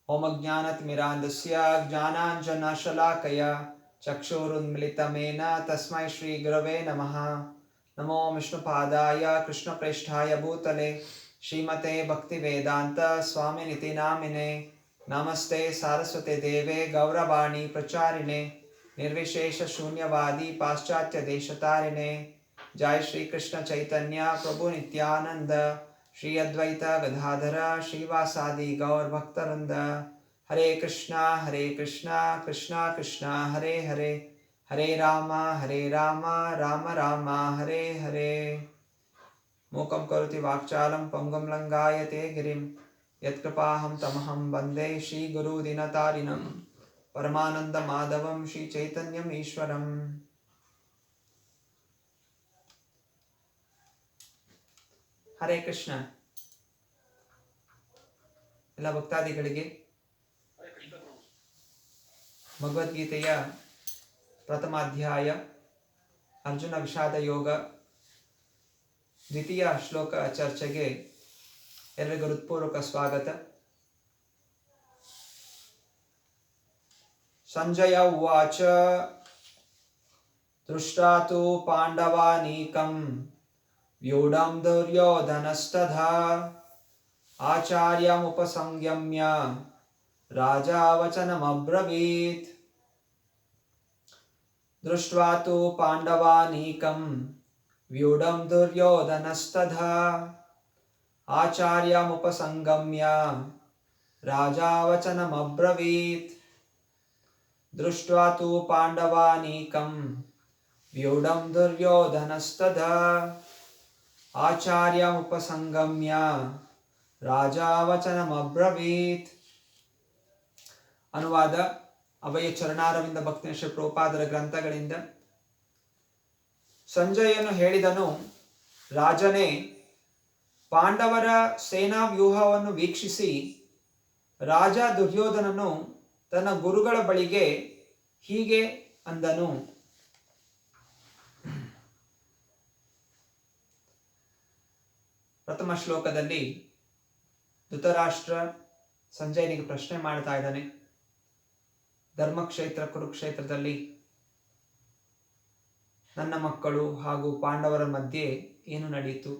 ओम अज्ञानतिमिरान्धस्य ज्ञानाञ्जनशलाकया चक्षुरुन्मिलितमेन तस्मै श्रीगुरवे नमः। नमो विष्णुपादाय कृष्णप्रेष्ठाय भूतले श्रीमते भक्तिवेदान्त स्वामिनिति नामिने। नमस्ते सारस्वते देवे गौरवाणी प्रचारिणे निर्विशेष शून्यवादी पाश्चात्य देशतारिणे। जय श्री कृष्ण चैतन्य प्रभु नित्यानंद श्री अद्वैत गदाधर श्रीवासादि गौर भक्तवृंद। हरे कृष्णा कृष्णा कृष्णा हरे हरे, हरे राम राम राम हरे हरे। मूकं करोति वाक्चालं पंगुं लंघायते गिरिं यत्कृपाहं तमहं वन्दे श्रीगुरुदीनतारिणं परमानन्दमाधवं श्रीचैतन्यम् ईश्वरम्। ಹರೇ ಕೃಷ್ಣ. ಎಲ್ಲ ಭಕ್ತಾದಿಗಳಿಗೆ ಭಗವದ್ಗೀತೆಯ ಪ್ರಥಮಾಧ್ಯಾಯ ಅರ್ಜುನ ವಿಷಾದ ಯೋಗ ದ್ವಿತೀಯ ಶ್ಲೋಕ ಚರ್ಚೆಗೆ ಎಲ್ಲರಿಗೂ ಹೃತ್ಪೂರ್ವಕ ಸ್ವಾಗತ. ಸಂಜಯ ಉವಾಚ ದೃಷ್ಟಾ ತು ಪಾಂಡವಾನೀಕಂ ವ್ಯೂಢಂ ದುರ್ಯೋಧನಸ್ತಥಾ ಆಚಾರ್ಯಮುಪಸಂಗಮ್ಯ ರಾಜಾ ವಚನಮಬ್ರವೀತ್. ದೃಷ್ಟ್ವಾ ತು ಪಾಂಡವಾನೀಕಂ ವ್ಯೂಢಂ ದುರ್ಯೋಧನಸ್ತಥಾ ಆಚಾರ್ಯಮುಪಸಂಗಮ್ಯ ರಾಜಾ ವಚನಮಬ್ರವೀತ್. ದೃಷ್ಟ್ವಾ ತು ಪಾಂಡವಾನೀಕಂ ವ್ಯೂಢಂ ದುರ್ಯೋಧನಸ್ತಥಾ ಆಚಾರ್ಯಮುಪಸಂಗಮ್ಯ ರಾಜಾ ವಚನಮಬ್ರವೀತ್. ಅನುವಾದ ಅಭಯ ಚರಣಾರವಿಂದ ಭಕ್ತ ಶ್ರೀ ಪ್ರಭುಪಾದರ ಗ್ರಂಥಗಳಿಂದ. ಸಂಜಯನು ಹೇಳಿದನು, ರಾಜನೇ, ಪಾಂಡವರ ಸೇನಾ ವ್ಯೂಹವನ್ನು ವೀಕ್ಷಿಸಿ ರಾಜ ದುರ್ಯೋಧನನು ತನ್ನ ಗುರುಗಳ ಬಳಿಗೆ ಹೀಗೆ ಅಂದನು. ಪ್ರಥಮ ಶ್ಲೋಕದಲ್ಲಿ ಧೃತರಾಷ್ಟ್ರ ಸಂಜಯನಿಗೆ ಪ್ರಶ್ನೆ ಮಾಡ್ತಾ ಇದ್ದಾನೆ. ಧರ್ಮಕ್ಷೇತ್ರ ಕುರುಕ್ಷೇತ್ರದಲ್ಲಿ ನನ್ನ ಮಕ್ಕಳು ಹಾಗೂ ಪಾಂಡವರ ಮಧ್ಯೆ ಏನು ನಡೆಯಿತು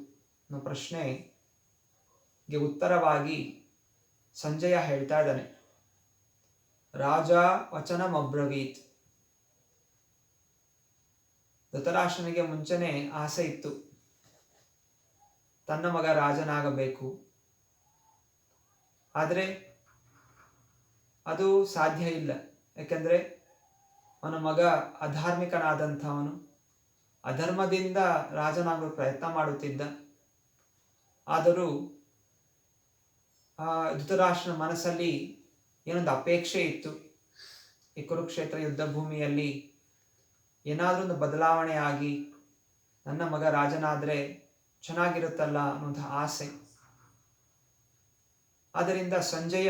ಅನ್ನೋ ಪ್ರಶ್ನೆಗೆ ಉತ್ತರವಾಗಿ ಸಂಜಯ ಹೇಳ್ತಾ ಇದ್ದಾನೆ, ರಾಜ ವಚನಮಬ್ರವೀತ್. ಧೃತರಾಷ್ಟ್ರನಿಗೆ ಮುಂಚೆನೆ ಆಸೆ ಇತ್ತು, ತನ್ನ ಮಗ ರಾಜನಾಗಬೇಕು. ಆದರೆ ಅದು ಸಾಧ್ಯ ಇಲ್ಲ. ಯಾಕೆಂದರೆ ಅವನ ಮಗ ಅಧಾರ್ಮಿಕನಾದಂಥವನು, ಅಧರ್ಮದಿಂದ ರಾಜನಾಗಲು ಪ್ರಯತ್ನ ಮಾಡುತ್ತಿದ್ದ. ಆದರೂ ಧೃತರಾಷ್ಟ್ರನ ಮನಸ್ಸಲ್ಲಿ ಏನೊಂದು ಅಪೇಕ್ಷೆ ಇತ್ತು, ಈ ಕುರುಕ್ಷೇತ್ರ ಯುದ್ಧ ಭೂಮಿಯಲ್ಲಿ ಏನಾದರೂ ಒಂದು ಬದಲಾವಣೆ ಆಗಿ ನನ್ನ ಮಗ ರಾಜನಾದರೆ ಚೆನ್ನಾಗಿರುತ್ತಲ್ಲ ಅನ್ನುವಂಥ ಆಸೆ. ಆದ್ದರಿಂದ ಸಂಜಯ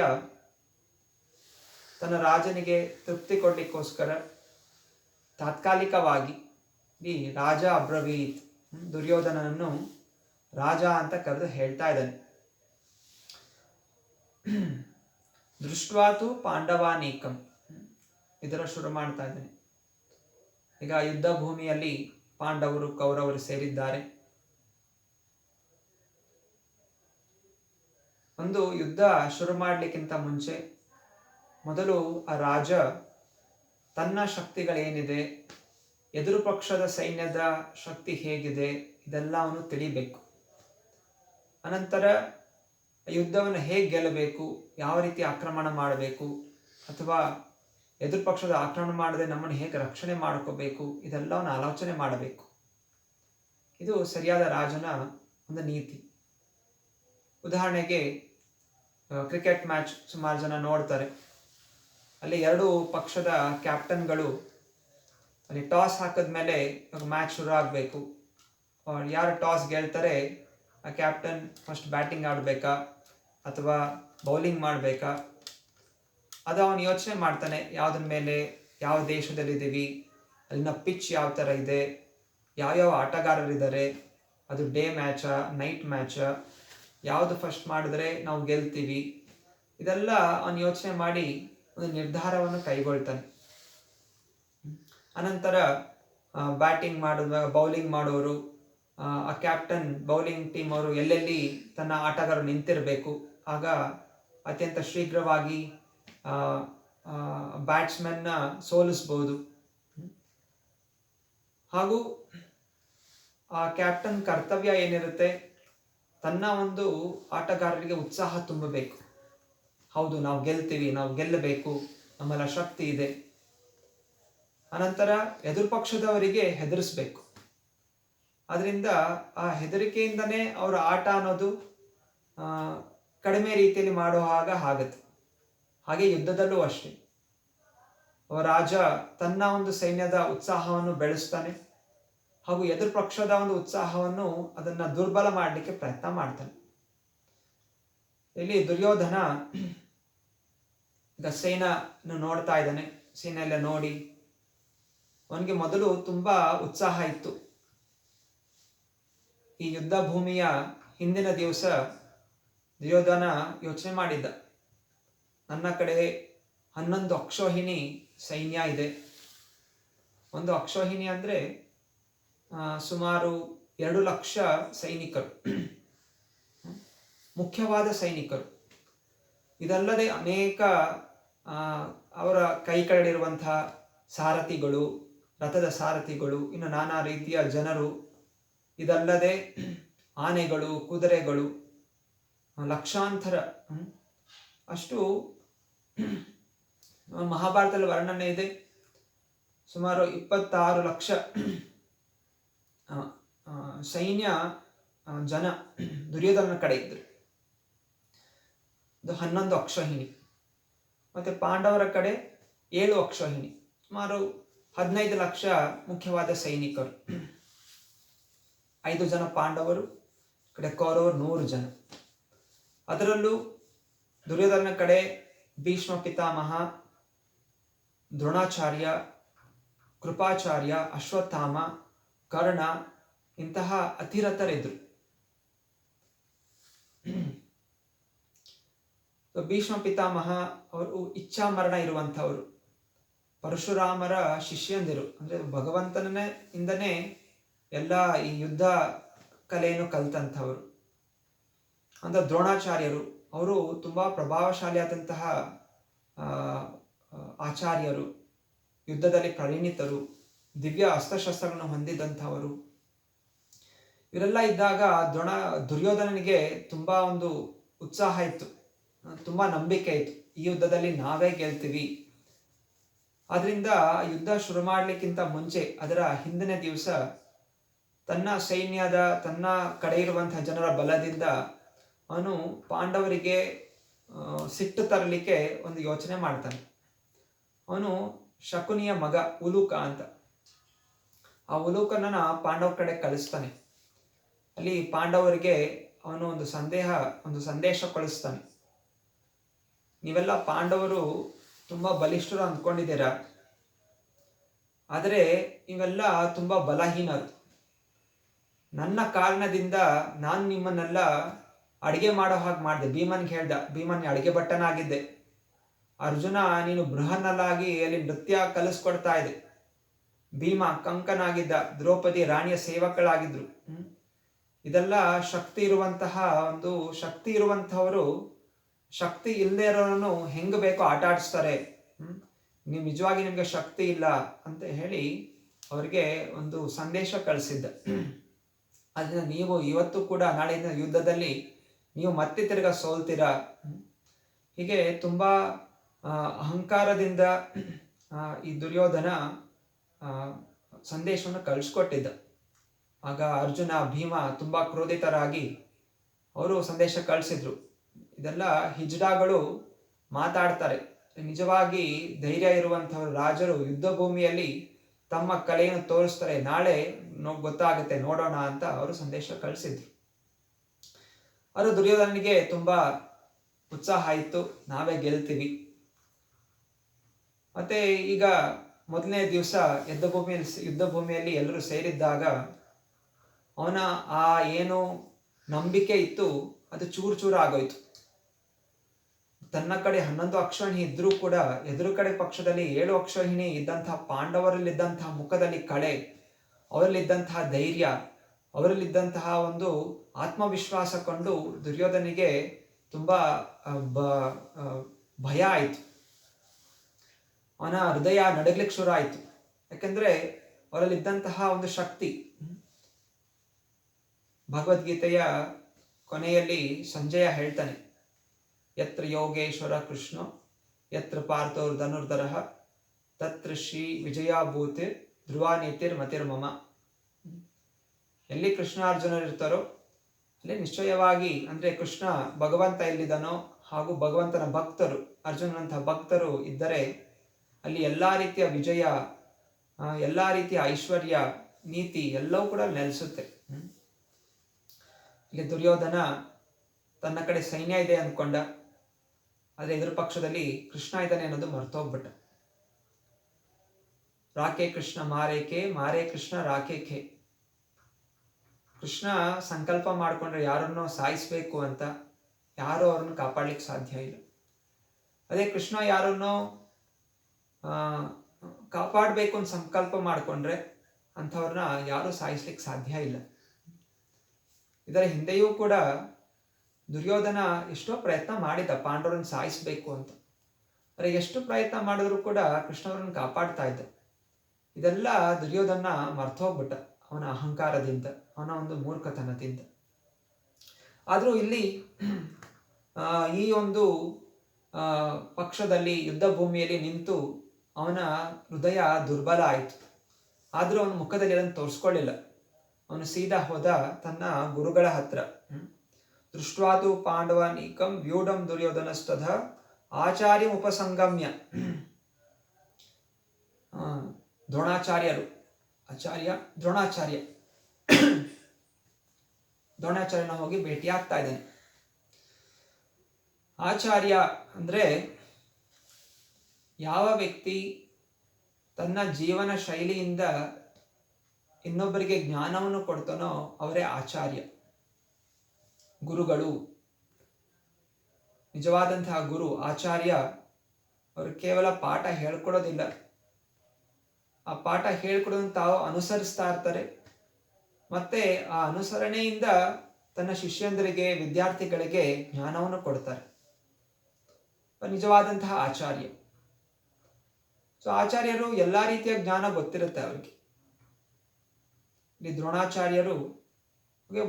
ತನ್ನ ರಾಜನಿಗೆ ತೃಪ್ತಿ ಕೊಡಲಿಕ್ಕೋಸ್ಕರ ತಾತ್ಕಾಲಿಕವಾಗಿ ಈ ರಾಜ ಅಬ್ರವೀತ್, ದುರ್ಯೋಧನನನ್ನು ರಾಜ ಅಂತ ಕರೆದು ಹೇಳ್ತಾ ಇದ್ದಾನೆ. ದೃಷ್ಟ್ವಾತು ಪಾಂಡವಾನೀಕಂ, ಇದರ ಶುರು ಮಾಡ್ತಾ ಇದ್ದಾನೆ. ಈಗ ಯುದ್ಧ ಭೂಮಿಯಲ್ಲಿ ಪಾಂಡವರು ಕೌರವರು ಸೇರಿದ್ದಾರೆ. ಒಂದು ಯುದ್ಧ ಶುರು ಮಾಡಲಿಕ್ಕಿಂತ ಮುಂಚೆ ಮೊದಲು ಆ ರಾಜ ತನ್ನ ಶಕ್ತಿಗಳೇನಿದೆ, ಎದುರು ಪಕ್ಷದ ಸೈನ್ಯದ ಶಕ್ತಿ ಹೇಗಿದೆ, ಇದೆಲ್ಲ ಅವನು ತಿಳಿಬೇಕು. ಅನಂತರ ಯುದ್ಧವನ್ನು ಹೇಗೆ ಗೆಲ್ಲಬೇಕು, ಯಾವ ರೀತಿ ಆಕ್ರಮಣ ಮಾಡಬೇಕು, ಅಥವಾ ಎದುರು ಪಕ್ಷದ ಆಕ್ರಮಣ ಮಾಡದೆ ನಮ್ಮನ್ನು ಹೇಗೆ ರಕ್ಷಣೆ ಮಾಡ್ಕೋಬೇಕು, ಇದೆಲ್ಲವನ್ನು ಆಲೋಚನೆ ಮಾಡಬೇಕು. ಇದು ಸರಿಯಾದ ರಾಜನ ಒಂದು ನೀತಿ. ಉದಾಹರಣೆಗೆ ಕ್ರಿಕೆಟ್ ಮ್ಯಾಚ್ ಸುಮಾರು ಜನ ನೋಡ್ತಾರೆ. ಅಲ್ಲಿ ಎರಡು ಪಕ್ಷದ ಕ್ಯಾಪ್ಟನ್ಗಳು ಅಲ್ಲಿ ಟಾಸ್ ಹಾಕಿದ್ಮೇಲೆ ಮ್ಯಾಚ್ ಶುರು ಆಗಬೇಕು. ಯಾರು ಟಾಸ್ ಗೆಲ್ತಾರೆ ಆ ಕ್ಯಾಪ್ಟನ್ ಫಸ್ಟ್ ಬ್ಯಾಟಿಂಗ್ ಆಡಬೇಕಾ ಅಥವಾ ಬೌಲಿಂಗ್ ಮಾಡಬೇಕಾ, ಅದು ಅವನು ಯೋಚನೆ ಮಾಡ್ತಾನೆ. ಯಾವುದ್ರ ಮೇಲೆ, ಯಾವ ದೇಶದಲ್ಲಿದ್ದೀವಿ, ಅಲ್ಲಿನ ಪಿಚ್ ಯಾವ ಥರ ಇದೆ, ಯಾವ್ಯಾವ ಆಟಗಾರರಿದ್ದಾರೆ, ಅದು ಡೇ ಮ್ಯಾಚಾ ನೈಟ್ ಮ್ಯಾಚಾ, ಯಾವುದು ಫಸ್ಟ್ ಮಾಡಿದ್ರೆ ನಾವು ಗೆಲ್ತೀವಿ, ಇದೆಲ್ಲ ಅವನು ಯೋಚನೆ ಮಾಡಿ ಒಂದು ನಿರ್ಧಾರವನ್ನು ಕೈಗೊಳ್ತಾನೆ. ಅನಂತರ ಬ್ಯಾಟಿಂಗ್ ಮಾಡುವಾಗ ಬೌಲಿಂಗ್ ಮಾಡೋರು, ಆ ಕ್ಯಾಪ್ಟನ್ ಬೌಲಿಂಗ್ ಟೀಮ್ ಅವರು ಎಲ್ಲೆಲ್ಲಿ ತನ್ನ ಆಟಗಾರರು ನಿಂತಿರಬೇಕು, ಆಗ ಅತ್ಯಂತ ಶೀಘ್ರವಾಗಿ ಬ್ಯಾಟ್ಸ್ಮನ್ನ ಸೋಲಿಸ್ಬೋದು. ಹಾಗೂ ಆ ಕ್ಯಾಪ್ಟನ್ ಕರ್ತವ್ಯ ಏನಿರುತ್ತೆ, ತನ್ನ ಒಂದು ಆಟಗಾರರಿಗೆ ಉತ್ಸಾಹ ತುಂಬಬೇಕು. ಹೌದು, ನಾವು ಗೆಲ್ತೀವಿ, ನಾವು ಗೆಲ್ಲಬೇಕು, ನಮ್ಮೆಲ್ಲ ಶಕ್ತಿ ಇದೆ. ಅನಂತರ ಎದುರು ಪಕ್ಷದವರಿಗೆ ಹೆದರಿಸ್ಬೇಕು. ಅದರಿಂದ ಆ ಹೆದರಿಕೆಯಿಂದನೇ ಅವರ ಆಟ ಅನ್ನೋದು ಕಡಿಮೆ ರೀತಿಯಲ್ಲಿ ಮಾಡೋ ಆಗತ್ತೆ. ಹಾಗೆ ಯುದ್ಧದಲ್ಲೂ ಅಷ್ಟೇ, ರಾಜ ತನ್ನ ಒಂದು ಸೈನ್ಯದ ಉತ್ಸಾಹವನ್ನು ಬೆಳೆಸ್ತಾನೆ, ಹಾಗೂ ಎದುರು ಪಕ್ಷದ ಒಂದು ಉತ್ಸಾಹವನ್ನು ಅದನ್ನ ದುರ್ಬಲ ಮಾಡಲಿಕ್ಕೆ ಪ್ರಯತ್ನ ಮಾಡ್ತಾನೆ. ಇಲ್ಲಿ ದುರ್ಯೋಧನ ಈಗ ಸೇನನ್ನು ನೋಡ್ತಾ ಇದ್ದಾನೆ. ಸೇನೆ ಎಲ್ಲ ನೋಡಿ ಅವನಿಗೆ ಮೊದಲು ತುಂಬಾ ಉತ್ಸಾಹ ಇತ್ತು. ಈ ಯುದ್ಧ ಭೂಮಿಯ ಹಿಂದಿನ ದಿವಸ ದುರ್ಯೋಧನ ಯೋಚನೆ ಮಾಡಿದ್ದ, ನನ್ನ ಕಡೆ 11 ಅಕ್ಷೋಹಿಣಿ ಸೈನ್ಯ ಇದೆ. ಒಂದು ಅಕ್ಷೋಹಿಣಿ ಅಂದ್ರೆ ಸುಮಾರು 2 ಲಕ್ಷ ಸೈನಿಕರು, ಮುಖ್ಯವಾದ ಸೈನಿಕರು. ಇದಲ್ಲದೆ ಅನೇಕ ಅವರ ಕೈ ಕೆಳಗಿರುವಂತಹ ಸಾರಥಿಗಳು, ರಥದ ಸಾರಥಿಗಳು, ಇನ್ನು ನಾನಾ ರೀತಿಯ ಜನರು, ಇದಲ್ಲದೆ ಆನೆಗಳು, ಕುದುರೆಗಳು, ಲಕ್ಷಾಂತರ. ಅಷ್ಟು ಮಹಾಭಾರತದಲ್ಲಿ ವರ್ಣನೆ ಇದೆ. ಸುಮಾರು 26 ಲಕ್ಷ ಸೈನ್ಯ ಜನ ದುರ್ಯೋಧನ ಕಡೆ ಇದ್ರು. ಇದು 11 ಅಕ್ಷೋಹಿಣಿ. ಮತ್ತೆ ಪಾಂಡವರ ಕಡೆ 7 ಅಕ್ಷೋಹಿಣಿ, ಸುಮಾರು 15 ಲಕ್ಷ ಮುಖ್ಯವಾದ ಸೈನಿಕರು. 5 ಜನ ಪಾಂಡವರು, ಕಡೆ ಕೌರವರು 100 ಜನ. ಅದರಲ್ಲೂ ದುರ್ಯೋಧನ ಕಡೆ ಭೀಷ್ಮ ಪಿತಾಮಹ, ದ್ರೋಣಾಚಾರ್ಯ, ಕೃಪಾಚಾರ್ಯ, ಅಶ್ವತ್ಥಾಮ, ಕರ್ಣ ಇಂತಹ ಅತಿರಥರಿದ್ರು. ಭೀಷ್ಮ ಪಿತಾಮಹ ಅವರು ಇಚ್ಛಾಮರಣ ಇರುವಂಥವರು, ಪರಶುರಾಮರ ಶಿಷ್ಯಂದಿರು. ಅಂದ್ರೆ ಭಗವಂತನೇ ಇಂದನೇ ಎಲ್ಲ ಈ ಯುದ್ಧ ಕಲೆಯನ್ನು ಕಲ್ತಂಥವರು. ಅಂದ್ರೆ ದ್ರೋಣಾಚಾರ್ಯರು, ಅವರು ತುಂಬಾ ಪ್ರಭಾವಶಾಲಿಯಾದಂತಹ ಆಚಾರ್ಯರು, ಯುದ್ಧದಲ್ಲಿ ಪರಿಣಿತರು, ದಿವ್ಯ ಅಸ್ತ್ರಶಸ್ತ್ರಗಳನ್ನು ಹೊಂದಿದಂಥವರು. ಇವರೆಲ್ಲ ಇದ್ದಾಗ ದುರ್ಯೋಧನನಿಗೆ ತುಂಬಾ ಒಂದು ಉತ್ಸಾಹ ಇತ್ತು, ತುಂಬಾ ನಂಬಿಕೆ ಇತ್ತು, ಈ ಯುದ್ಧದಲ್ಲಿ ನಾವೇ ಗೆಲ್ತೀವಿ. ಆದ್ರಿಂದ ಯುದ್ಧ ಶುರು ಮಾಡ್ಲಿಕ್ಕಿಂತ ಮುಂಚೆ ಅದರ ಹಿಂದಿನ ದಿವಸ ತನ್ನ ಸೈನ್ಯದ, ತನ್ನ ಕಡೆ ಇರುವಂತಹ ಜನರ ಬಲದಿಂದ ಅವನು ಪಾಂಡವರಿಗೆ ಸಿಟ್ಟು ತರಲಿಕ್ಕೆ ಒಂದು ಯೋಚನೆ ಮಾಡ್ತಾನೆ. ಅವನು ಶಕುನಿಯ ಮಗ ಉಲೂಕ ಅಂತ, ಆ ಉಲೂಕನನ್ನ ಪಾಂಡವರ ಕಡೆ ಕಳಿಸ್ತಾನೆ. ಅಲ್ಲಿ ಪಾಂಡವರಿಗೆ ಅವನು ಒಂದು ಸಂದೇಶ ಕಳಿಸ್ತಾನೆ. ನೀವೆಲ್ಲ ಪಾಂಡವರು ತುಂಬಾ ಬಲಿಷ್ಠರು ಅಂದ್ಕೊಂಡಿದ್ದೀರಾ, ಆದರೆ ನೀವೆಲ್ಲ ತುಂಬಾ ಬಲಹೀನರು. ನನ್ನ ಕಾರಣದಿಂದ ನಾನು ನಿಮ್ಮನ್ನೆಲ್ಲ ಅಡಿಗೆ ಮಾಡೋ ಹಾಗೆ ಮಾಡಿದೆ. ಭೀಮನ್ಗೆ ಹೇಳ್ದ, ಭೀಮನ್ ಅಡಿಗೆ ಭಟ್ಟನಾಗಿದ್ದೆ. ಅರ್ಜುನ, ನೀನು ಬೃಹನ್ನಲಾಗಿ ಅಲ್ಲಿ ನೃತ್ಯ ಕಲಿಸ್ಕೊಡ್ತಾ ಇದೆ. ಭೀಮ ಕಂಕನಾಗಿದ್ದ, ದ್ರೌಪದಿ ರಾಣಿಯ ಸೇವಕಳಾಗಿದ್ರು. ಇದೆಲ್ಲ ಶಕ್ತಿ ಇರುವಂತಹವರು ಶಕ್ತಿ ಇಲ್ಲದೆ ಇರೋರನ್ನು ಹೆಂಗ್ ಬೇಕೋ ಆಟ ಆಡಿಸ್ತಾರೆ. ನೀವು ನಿಜವಾಗಿ ನಿಮ್ಗೆ ಶಕ್ತಿ ಇಲ್ಲ ಅಂತ ಹೇಳಿ ಅವ್ರಿಗೆ ಒಂದು ಸಂದೇಶ ಕಳಿಸಿದ್ದ. ಅದನ್ನ ನೀವು ಇವತ್ತು ಕೂಡ ನಾಳಿನ ಯುದ್ಧದಲ್ಲಿ ನೀವು ಮತ್ತೆ ತಿರ್ಗಾ ಸೋಲ್ತೀರಾ. ಹೀಗೆ ತುಂಬಾ ಅಹಂಕಾರದಿಂದ ಈ ದುರ್ಯೋಧನ ಸಂದೇಶವನ್ನು ಕಳಿಸ್ಕೊಟ್ಟಿದ್ದ. ಆಗ ಅರ್ಜುನ, ಭೀಮ ತುಂಬಾ ಕ್ರೋಧಿತರಾಗಿ ಅವರು ಸಂದೇಶ ಕಳಿಸಿದ್ರು. ಇದೆಲ್ಲ ಹಿಜ್ಡಾಗಳು ಮಾತಾಡ್ತಾರೆ. ನಿಜವಾಗಿ ಧೈರ್ಯ ಇರುವಂತಹ ರಾಜರು ಯುದ್ಧ ಭೂಮಿಯಲ್ಲಿ ತಮ್ಮ ಕಲೆಯನ್ನು ತೋರಿಸ್ತಾರೆ, ನಾಳೆ ಗೊತ್ತಾಗುತ್ತೆ, ನೋಡೋಣ ಅಂತ ಅವರು ಸಂದೇಶ ಕಳಿಸಿದ್ರು. ಅದು ದುರ್ಯೋಧನಿಗೆ ತುಂಬಾ ಉತ್ಸಾಹ ಇತ್ತು, ನಾವೇ ಗೆಲ್ತೀವಿ. ಮತ್ತೆ ಈಗ ಮೊದಲನೇ ದಿವಸ ಯುದ್ಧ ಭೂಮಿಯಲ್ಲಿ ಎಲ್ಲರೂ ಸೇರಿದ್ದಾಗ ಅವನ ಆ ಏನು ನಂಬಿಕೆ ಇತ್ತು ಅದು ಚೂರು ಚೂರು ಆಗೋಯ್ತು. ತನ್ನ ಕಡೆ 11 ಅಕ್ಷೋಹಿಣಿ ಇದ್ರೂ ಕೂಡ ಎದುರು ಕಡೆ ಪಕ್ಷದಲ್ಲಿ 7 ಅಕ್ಷೋಹಿಣಿ ಇದ್ದಂತಹ ಪಾಂಡವರಲ್ಲಿದ್ದಂತಹ ಮುಖದಲ್ಲಿ ಕಳೆ, ಅವರಲ್ಲಿದ್ದಂತಹ ಧೈರ್ಯ, ಅವರಲ್ಲಿದ್ದಂತಹ ಒಂದು ಆತ್ಮವಿಶ್ವಾಸ ಕಂಡು ದುರ್ಯೋಧನಿಗೆ ತುಂಬಾ ಭಯ ಆಯಿತು. ಅವನ ಹೃದಯ ನಡಗ್ಲಿಕ್ಕೆ ಶುರು ಆಯಿತು. ಯಾಕೆಂದ್ರೆ ಅವರಲ್ಲಿದ್ದಂತಹ ಒಂದು ಶಕ್ತಿ. ಭಗವದ್ಗೀತೆಯ ಕೊನೆಯಲ್ಲಿ ಸಂಜಯ ಹೇಳ್ತಾನೆ, ಯತ್ರ ಯೋಗೇಶ್ವರ ಕೃಷ್ಣ ಯತ್ರ ಪಾರ್ಥೋರ್ ಧನುರ್ಧರಃ ತತ್ರ ಶ್ರೀ ವಿಜಯಾಭೂತಿ ಧ್ರುವ ನೀತಿರ್ ಮತಿರ್ಮಮ. ಎಲ್ಲಿ ಕೃಷ್ಣಾರ್ಜುನರು ಇರ್ತಾರೋ ಅಲ್ಲಿ ನಿಶ್ಚಯವಾಗಿ, ಅಂದ್ರೆ ಕೃಷ್ಣ ಭಗವಂತ ಎಲ್ಲಿದ್ದಾನೋ ಹಾಗೂ ಭಗವಂತನ ಭಕ್ತರು, ಅರ್ಜುನನಂತಹ ಭಕ್ತರು ಇದ್ದರೆ ಅಲ್ಲಿ ಎಲ್ಲಾ ರೀತಿಯ ವಿಜಯ, ಎಲ್ಲಾ ರೀತಿಯ ಐಶ್ವರ್ಯ, ನೀತಿ ಎಲ್ಲವೂ ಕೂಡ ನೆಲೆಸುತ್ತೆ. ಇಲ್ಲಿ ದುರ್ಯೋಧನ ತನ್ನ ಕಡೆ ಸೈನ್ಯ ಇದೆ ಅಂದ್ಕೊಂಡ, ಆದರೆ ಎದುರು ಪಕ್ಷದಲ್ಲಿ ಕೃಷ್ಣ ಇದ್ದಾನೆ ಅನ್ನೋದು ಮರ್ತೋಗ್ಬಿಟ್ಟ. ರಾಕೆ ಕೃಷ್ಣ ಮಾರೇಕೆ, ಮಾರೇ ಕೃಷ್ಣ ರಾಕೇಕೆ. ಕೃಷ್ಣ ಸಂಕಲ್ಪ ಮಾಡಿಕೊಂಡ್ರೆ ಯಾರನ್ನೋ ಸಾಯಿಸ್ಬೇಕು ಅಂತ, ಯಾರೂ ಅವ್ರನ್ನ ಕಾಪಾಡ್ಲಿಕ್ಕೆ ಸಾಧ್ಯ ಇಲ್ಲ. ಅದೇ ಕೃಷ್ಣ ಯಾರನ್ನೋ ಕಾಪಾಡಬೇಕು ಅಂತ ಸಂಕಲ್ಪ ಮಾಡಿಕೊಂಡ್ರೆ ಅಂಥವ್ರನ್ನ ಯಾರೂ ಸಾಯಿಸ್ಲಿಕ್ಕೆ ಸಾಧ್ಯ ಇಲ್ಲ. ಇದರ ಹಿಂದೆಯೂ ಕೂಡ ದುರ್ಯೋಧನ ಎಷ್ಟೋ ಪ್ರಯತ್ನ ಮಾಡಿದ ಪಾಂಡವರನ್ನು ಸಾಯಿಸಬೇಕು ಅಂತ. ಆದರೆ ಎಷ್ಟು ಪ್ರಯತ್ನ ಮಾಡಿದ್ರು ಕೂಡ ಕೃಷ್ಣವರನ್ನು ಕಾಪಾಡ್ತಾ ಇದ್ದ. ಇದೆಲ್ಲ ದುರ್ಯೋಧನ ಮರ್ತೋಗ್ಬಿಟ್ಟ ಅವನ ಅಹಂಕಾರದಿಂದ, ಅವನ ಒಂದು ಮೂರ್ಖತನದಿಂದ. ಆದರೂ ಇಲ್ಲಿ ಈ ಒಂದು ಪಕ್ಷದಲ್ಲಿ ಯುದ್ಧ ಭೂಮಿಯಲ್ಲಿ ನಿಂತು ಅವನ ಹೃದಯ ದುರ್ಬಲ ಆಯಿತು. ಆದರೂ ಅವನ ಮುಖದಲ್ಲಿ ಅದನ್ನು ತೋರಿಸ್ಕೊಳ್ಳಿಲ್ಲ. ಅವನು ಸೀದಾ ಹೋದ ತನ್ನ ಗುರುಗಳ ಹತ್ರ. ದೃಷ್ಟ್ವಾತು ಪಾಂಡವಾನೀಕಂ ವ್ಯೂಢಂ ದುರ್ಯೋಧನಸ್ತಧ ಆಚಾರ್ಯ ಉಪಸಂಗಮ್ಯ. ದ್ರೋಣಾಚಾರ್ಯರು, ಆಚಾರ್ಯ ದ್ರೋಣಾಚಾರ್ಯ, ದ್ರೋಣಾಚಾರ್ಯನ ಹೋಗಿ ಭೇಟಿಯಾಗ್ತಾ ಇದ್ದಾನೆ. ಆಚಾರ್ಯ ಅಂದ್ರೆ ಯಾವ ವ್ಯಕ್ತಿ ತನ್ನ ಜೀವನ ಶೈಲಿಯಿಂದ ಇನ್ನೊಬ್ಬರಿಗೆ ಜ್ಞಾನವನ್ನು ಕೊಡ್ತಾನೋ ಅವರೇ ಆಚಾರ್ಯ. ಗುರುಗಳು, ನಿಜವಾದಂತಹ ಗುರು ಆಚಾರ್ಯ, ಅವರು ಕೇವಲ ಪಾಠ ಹೇಳ್ಕೊಡೋದಿಲ್ಲ, ಆ ಪಾಠ ಹೇಳ್ಕೊಡೋದನ್ನು ತಾವು ಅನುಸರಿಸ್ತಾ ಇರ್ತಾರೆ. ಮತ್ತೆ ಆ ಅನುಸರಣೆಯಿಂದ ತನ್ನ ಶಿಷ್ಯಂದರಿಗೆ, ವಿದ್ಯಾರ್ಥಿಗಳಿಗೆ ಜ್ಞಾನವನ್ನು ಕೊಡ್ತಾರೆ. ನಿಜವಾದಂತಹ ಆಚಾರ್ಯ. ಸೊ ಆಚಾರ್ಯರು ಎಲ್ಲಾ ರೀತಿಯ ಜ್ಞಾನ ಗೊತ್ತಿರುತ್ತೆ ಅವರಿಗೆ. ಇಲ್ಲಿ ದ್ರೋಣಾಚಾರ್ಯರು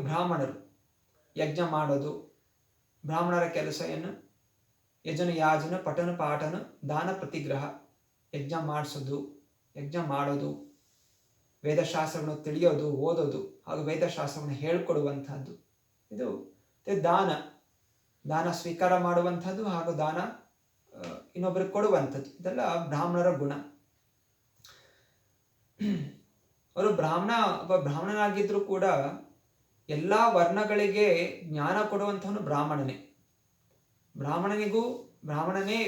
ಬ್ರಾಹ್ಮಣರು, ಯಜ್ಞ ಮಾಡೋದು ಬ್ರಾಹ್ಮಣರ ಕೆಲಸ ಏನು? ಯಜನ ಯಾಜನ ಪಠನ ಪಾಠನ ದಾನ ಪ್ರತಿಗ್ರಹ. ಯಜ್ಞ ಮಾಡಿಸೋದು, ಯಜ್ಞ ಮಾಡೋದು, ವೇದಶಾಸ್ತ್ರಗಳನ್ನು ತಿಳಿಯೋದು, ಓದೋದು ಹಾಗೂ ವೇದಶಾಸ್ತ್ರವನ್ನು ಹೇಳ್ಕೊಡುವಂಥದ್ದು. ಇದು ದಾನ, ದಾನ ಸ್ವೀಕಾರ ಮಾಡುವಂಥದ್ದು ಹಾಗೂ ದಾನ ಇನ್ನೊಬ್ಬರಿಗೆ ಕೊಡುವಂಥದ್ದು. ಇದೆಲ್ಲ ಬ್ರಾಹ್ಮಣರ ಗುಣ. ಅವರು ಬ್ರಾಹ್ಮಣನಾಗಿದ್ರು ಕೂಡ ಎಲ್ಲಾ ವರ್ಣಗಳಿಗೆ ಜ್ಞಾನ ಕೊಡುವಂಥವನು ಬ್ರಾಹ್ಮಣನೇ. ಬ್ರಾಹ್ಮಣನೇ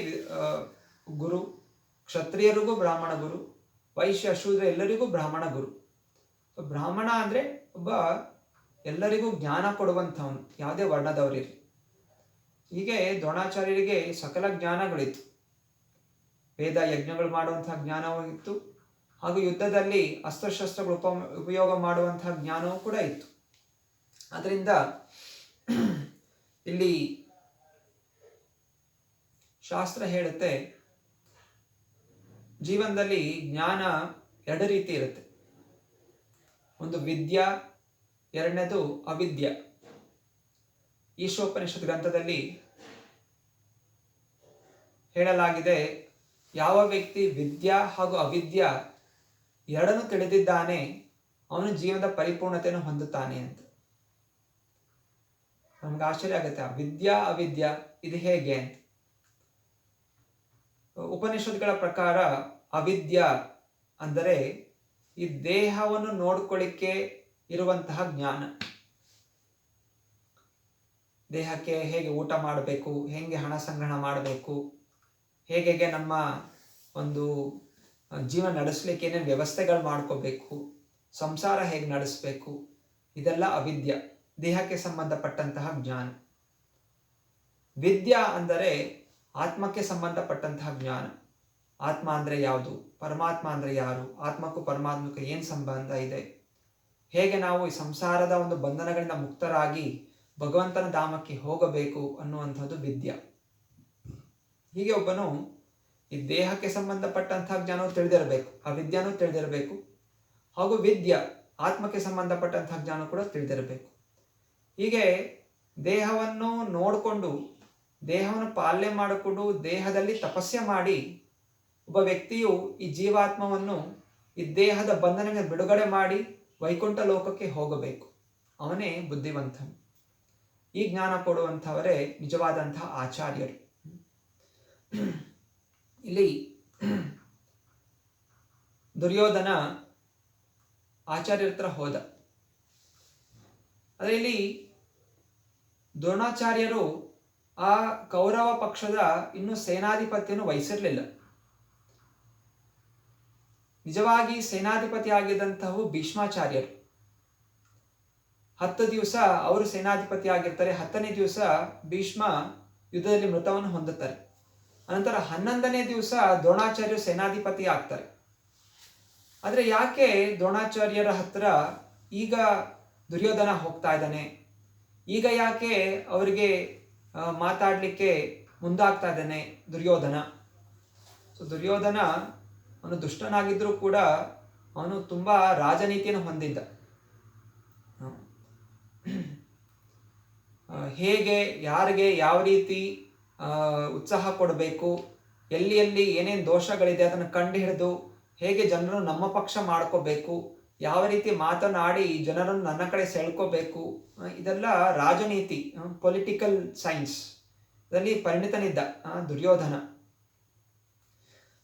ಗುರು, ಕ್ಷತ್ರಿಯರಿಗೂ ಬ್ರಾಹ್ಮಣ ಗುರು, ವೈಶ್ಯ ಶೂದ್ರ ಎಲ್ಲರಿಗೂ ಬ್ರಾಹ್ಮಣ ಗುರು. ಬ್ರಾಹ್ಮಣ ಅಂದ್ರೆ ಒಬ್ಬ ಎಲ್ಲರಿಗೂ ಜ್ಞಾನ ಕೊಡುವಂಥವನು, ಯಾವುದೇ ವರ್ಣದವರಿರಲಿ. ಹೀಗೆ ದ್ರೋಣಾಚಾರ್ಯರಿಗೆ ಸಕಲ ಜ್ಞಾನಗಳಿತ್ತು. ವೇದ ಯಜ್ಞಗಳು ಮಾಡುವಂತಹ ಜ್ಞಾನವೂ ಇತ್ತು, ಹಾಗೂ ಯುದ್ಧದಲ್ಲಿ ಅಸ್ತ್ರಶಸ್ತ್ರಗಳು ಉಪಯೋಗ ಮಾಡುವಂತಹ ಜ್ಞಾನವೂ ಕೂಡ ಇತ್ತು. ಅದರಿಂದ ಇಲ್ಲಿ ಶಾಸ್ತ್ರ ಹೇಳುತ್ತೆ, ಜೀವನದಲ್ಲಿ ಜ್ಞಾನ ಎರಡು ರೀತಿ ಇರುತ್ತೆ. ಒಂದು ವಿದ್ಯಾ, ಎರಡನೇದು ಅವಿದ್ಯ. ಈಶೋಪನಿಷತ್ ಗ್ರಂಥದಲ್ಲಿ ಹೇಳಲಾಗಿದೆ, ಯಾವ ವ್ಯಕ್ತಿ ವಿದ್ಯಾ ಹಾಗೂ ಅವಿದ್ಯ ಎರಡನ್ನು ತಿಳಿದಿದ್ದಾನೆ ಅವನು ಜೀವನದ ಪರಿಪೂರ್ಣತೆಯನ್ನು ಹೊಂದುತ್ತಾನೆ ಅಂತ. ನಮ್ಗೆ ಆಶ್ಚರ್ಯ ಆಗುತ್ತೆ, ವಿದ್ಯಾ ಅವಿದ್ಯಾ ಇದು ಹೇಗೆ ಅಂತ. ಉಪನಿಷತ್ಗಳ ಪ್ರಕಾರ ಅವಿದ್ಯಾ ಅಂದರೆ ಈ ದೇಹವನ್ನು ನೋಡ್ಕೊಳ್ಳಿಕ್ಕೆ ಇರುವಂತಹ ಜ್ಞಾನ. ದೇಹಕ್ಕೆ ಹೇಗೆ ಊಟ ಮಾಡಬೇಕು, ಹೇಗೆ ಹಣ ಸಂಗ್ರಹಣ ಮಾಡಬೇಕು, ಹೇಗೆ ನಮ್ಮ ಒಂದು ಜೀವನ ನಡೆಸಲಿಕ್ಕೆ ಏನೇನು ವ್ಯವಸ್ಥೆಗಳು ಮಾಡ್ಕೋಬೇಕು, ಸಂಸಾರ ಹೇಗೆ ನಡೆಸಬೇಕು, ಇದೆಲ್ಲ ಅವಿದ್ಯ, ದೇಹಕ್ಕೆ ಸಂಬಂಧಪಟ್ಟಂತಹ ಜ್ಞಾನ. ವಿದ್ಯಾ ಅಂದರೆ ಆತ್ಮಕ್ಕೆ ಸಂಬಂಧಪಟ್ಟಂತಹ ಜ್ಞಾನ. ಆತ್ಮ ಅಂದರೆ ಯಾವುದು, ಪರಮಾತ್ಮ ಅಂದರೆ ಯಾರು, ಆತ್ಮಕ್ಕೂ ಪರಮಾತ್ಮಕ್ಕೂ ಏನು ಸಂಬಂಧ ಇದೆ, ಹೇಗೆ ನಾವು ಈ ಸಂಸಾರದ ಒಂದು ಬಂಧನಗಳಿಂದ ಮುಕ್ತರಾಗಿ ಭಗವಂತನ ಧಾಮಕ್ಕೆ ಹೋಗಬೇಕು ಅನ್ನುವಂಥದ್ದು ವಿದ್ಯೆ. ಹೀಗೆ ಒಬ್ಬನು ಈ ದೇಹಕ್ಕೆ ಸಂಬಂಧಪಟ್ಟಂತಹ ಜ್ಞಾನವು ತಿಳಿದಿರಬೇಕು, ಆ ವಿದ್ಯಾನೂ ತಿಳಿದಿರಬೇಕು, ಹಾಗೂ ವಿದ್ಯೆ ಆತ್ಮಕ್ಕೆ ಸಂಬಂಧಪಟ್ಟಂತಹ ಜ್ಞಾನ ಕೂಡ ತಿಳಿದಿರಬೇಕು. ಹೀಗೆ ದೇಹವನ್ನು ನೋಡಿಕೊಂಡು, ದೇಹವನ್ನು ಪಾಲನೆ ಮಾಡಿಕೊಂಡು, ದೇಹದಲ್ಲಿ ತಪಸ್ಸೆ ಮಾಡಿ ಒಬ್ಬ ವ್ಯಕ್ತಿಯು ಈ ಜೀವಾತ್ಮವನ್ನು ಈ ದೇಹದ ಬಂಧನಕ್ಕೆ ಬಿಡುಗಡೆ ಮಾಡಿ ವೈಕುಂಠ ಲೋಕಕ್ಕೆ ಹೋಗಬೇಕು. ಅವನೇ ಬುದ್ಧಿವಂತನು. ಈ ಜ್ಞಾನ ಕೊಡುವಂಥವರೇ ನಿಜವಾದಂತಹ ಆಚಾರ್ಯರು. ಇಲ್ಲಿ ದುರ್ಯೋಧನ ಆಚಾರ್ಯರ ಹತ್ರ ಹೋದ. ಆದರೆ ಇಲ್ಲಿ ದ್ರೋಣಾಚಾರ್ಯರು ಆ ಕೌರವ ಪಕ್ಷದ ಇನ್ನೂ ಸೇನಾಧಿಪತಿಯನ್ನು ವಹಿಸಿರಲಿಲ್ಲ. ನಿಜವಾಗಿ ಸೇನಾಧಿಪತಿ ಆಗಿದ್ದಂತಹ ಭೀಷ್ಮಾಚಾರ್ಯರು. 10 ದಿವಸ ಅವರು ಸೇನಾಧಿಪತಿ ಆಗಿರ್ತಾರೆ. 10ನೇ ದಿವಸ ಭೀಷ್ಮ ಯುದ್ಧದಲ್ಲಿ ಮೃತವನ್ನು ಹೊಂದುತ್ತಾರೆ. ಅನಂತರ 11ನೇ ದಿವಸ ದ್ರೋಣಾಚಾರ್ಯರು ಸೇನಾಧಿಪತಿ ಆಗ್ತಾರೆ. ಆದರೆ ಯಾಕೆ ದ್ರೋಣಾಚಾರ್ಯರ ಹತ್ರ ಈಗ ದುರ್ಯೋಧನ ಹೋಗ್ತಾ ಇದ್ದಾನೆ, ಈಗ ಯಾಕೆ ಅವರಿಗೆ ಮಾತಾಡಲಿಕ್ಕೆ ಮುಂದಾಗ್ತಾ ಇದ್ದಾನೆ ದುರ್ಯೋಧನ? ದುರ್ಯೋಧನ ಅವನು ದುಷ್ಟನಾಗಿದ್ದರೂ ಕೂಡ ಅವನು ತುಂಬ ರಾಜನೀತಿಯನ್ನು ಹೊಂದಿದ್ದ. ಹೇಗೆ ಯಾರಿಗೆ ಯಾವ ರೀತಿ ಉತ್ಸಾಹ ಕೊಡಬೇಕು, ಎಲ್ಲಿ ಎಲ್ಲಿ ಏನೇನು ದೋಷಗಳಿದೆ ಅದನ್ನು ಕಂಡು ಹಿಡಿದು ಹೇಗೆ ಜನರನ್ನು ನಮ್ಮ ಪಕ್ಷ ಮಾಡ್ಕೋಬೇಕು, ಯಾವ ರೀತಿ ಮಾತನಾಡಿ ಜನರನ್ನು ನನ್ನ ಕಡೆ ಸೆಳ್ಕೋಬೇಕು, ಇದೆಲ್ಲ ರಾಜನೀತಿ, ಪೊಲಿಟಿಕಲ್ ಸೈನ್ಸ್ ಇದರಲ್ಲಿ ಪರಿಣಿತನಿದ್ದ ದುರ್ಯೋಧನ.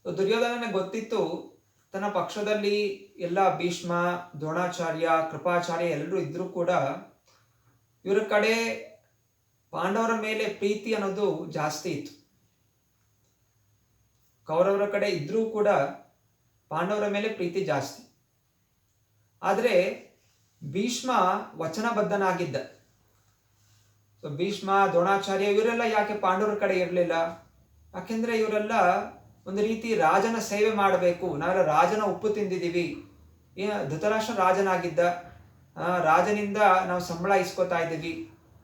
ದುರ್ಯೋಧನನಿಗೆ ಗೊತ್ತಿತ್ತು ತನ್ನ ಪಕ್ಷದಲ್ಲಿ ಎಲ್ಲ ಭೀಷ್ಮ, ದ್ರೋಣಾಚಾರ್ಯ, ಕೃಪಾಚಾರ್ಯ ಎಲ್ಲರೂ ಇದ್ರೂ ಕೂಡ ಇವರ ಕಡೆ ಪಾಂಡವರ ಮೇಲೆ ಪ್ರೀತಿ ಅನ್ನೋದು ಜಾಸ್ತಿ ಇತ್ತು. ಕೌರವರ ಕಡೆ ಇದ್ರೂ ಕೂಡ ಪಾಂಡವರ ಮೇಲೆ ಪ್ರೀತಿ ಜಾಸ್ತಿ. ಆದರೆ ಭೀಷ್ಮ ವಚನಬದ್ಧನಾಗಿದ್ದ. ಭೀಷ್ಮ, ದ್ರೋಣಾಚಾರ್ಯ ಇವರೆಲ್ಲ ಯಾಕೆ ಪಾಂಡವರ ಕಡೆ ಇರಲಿಲ್ಲ? ಯಾಕೆಂದ್ರೆ ಇವರೆಲ್ಲ ಒಂದು ರೀತಿ ರಾಜನ ಸೇವೆ ಮಾಡಬೇಕು, ನಾವೆಲ್ಲ ರಾಜನ ಉಪ್ಪು ತಿಂದಿದ್ದೀವಿ. ಧೃತರಾಷ್ಟ್ರ ರಾಜನಾಗಿದ್ದ, ರಾಜನಿಂದ ನಾವು ಸಂಬಳ ಇಸ್ಕೊತಾ ಇದ್ದೀವಿ,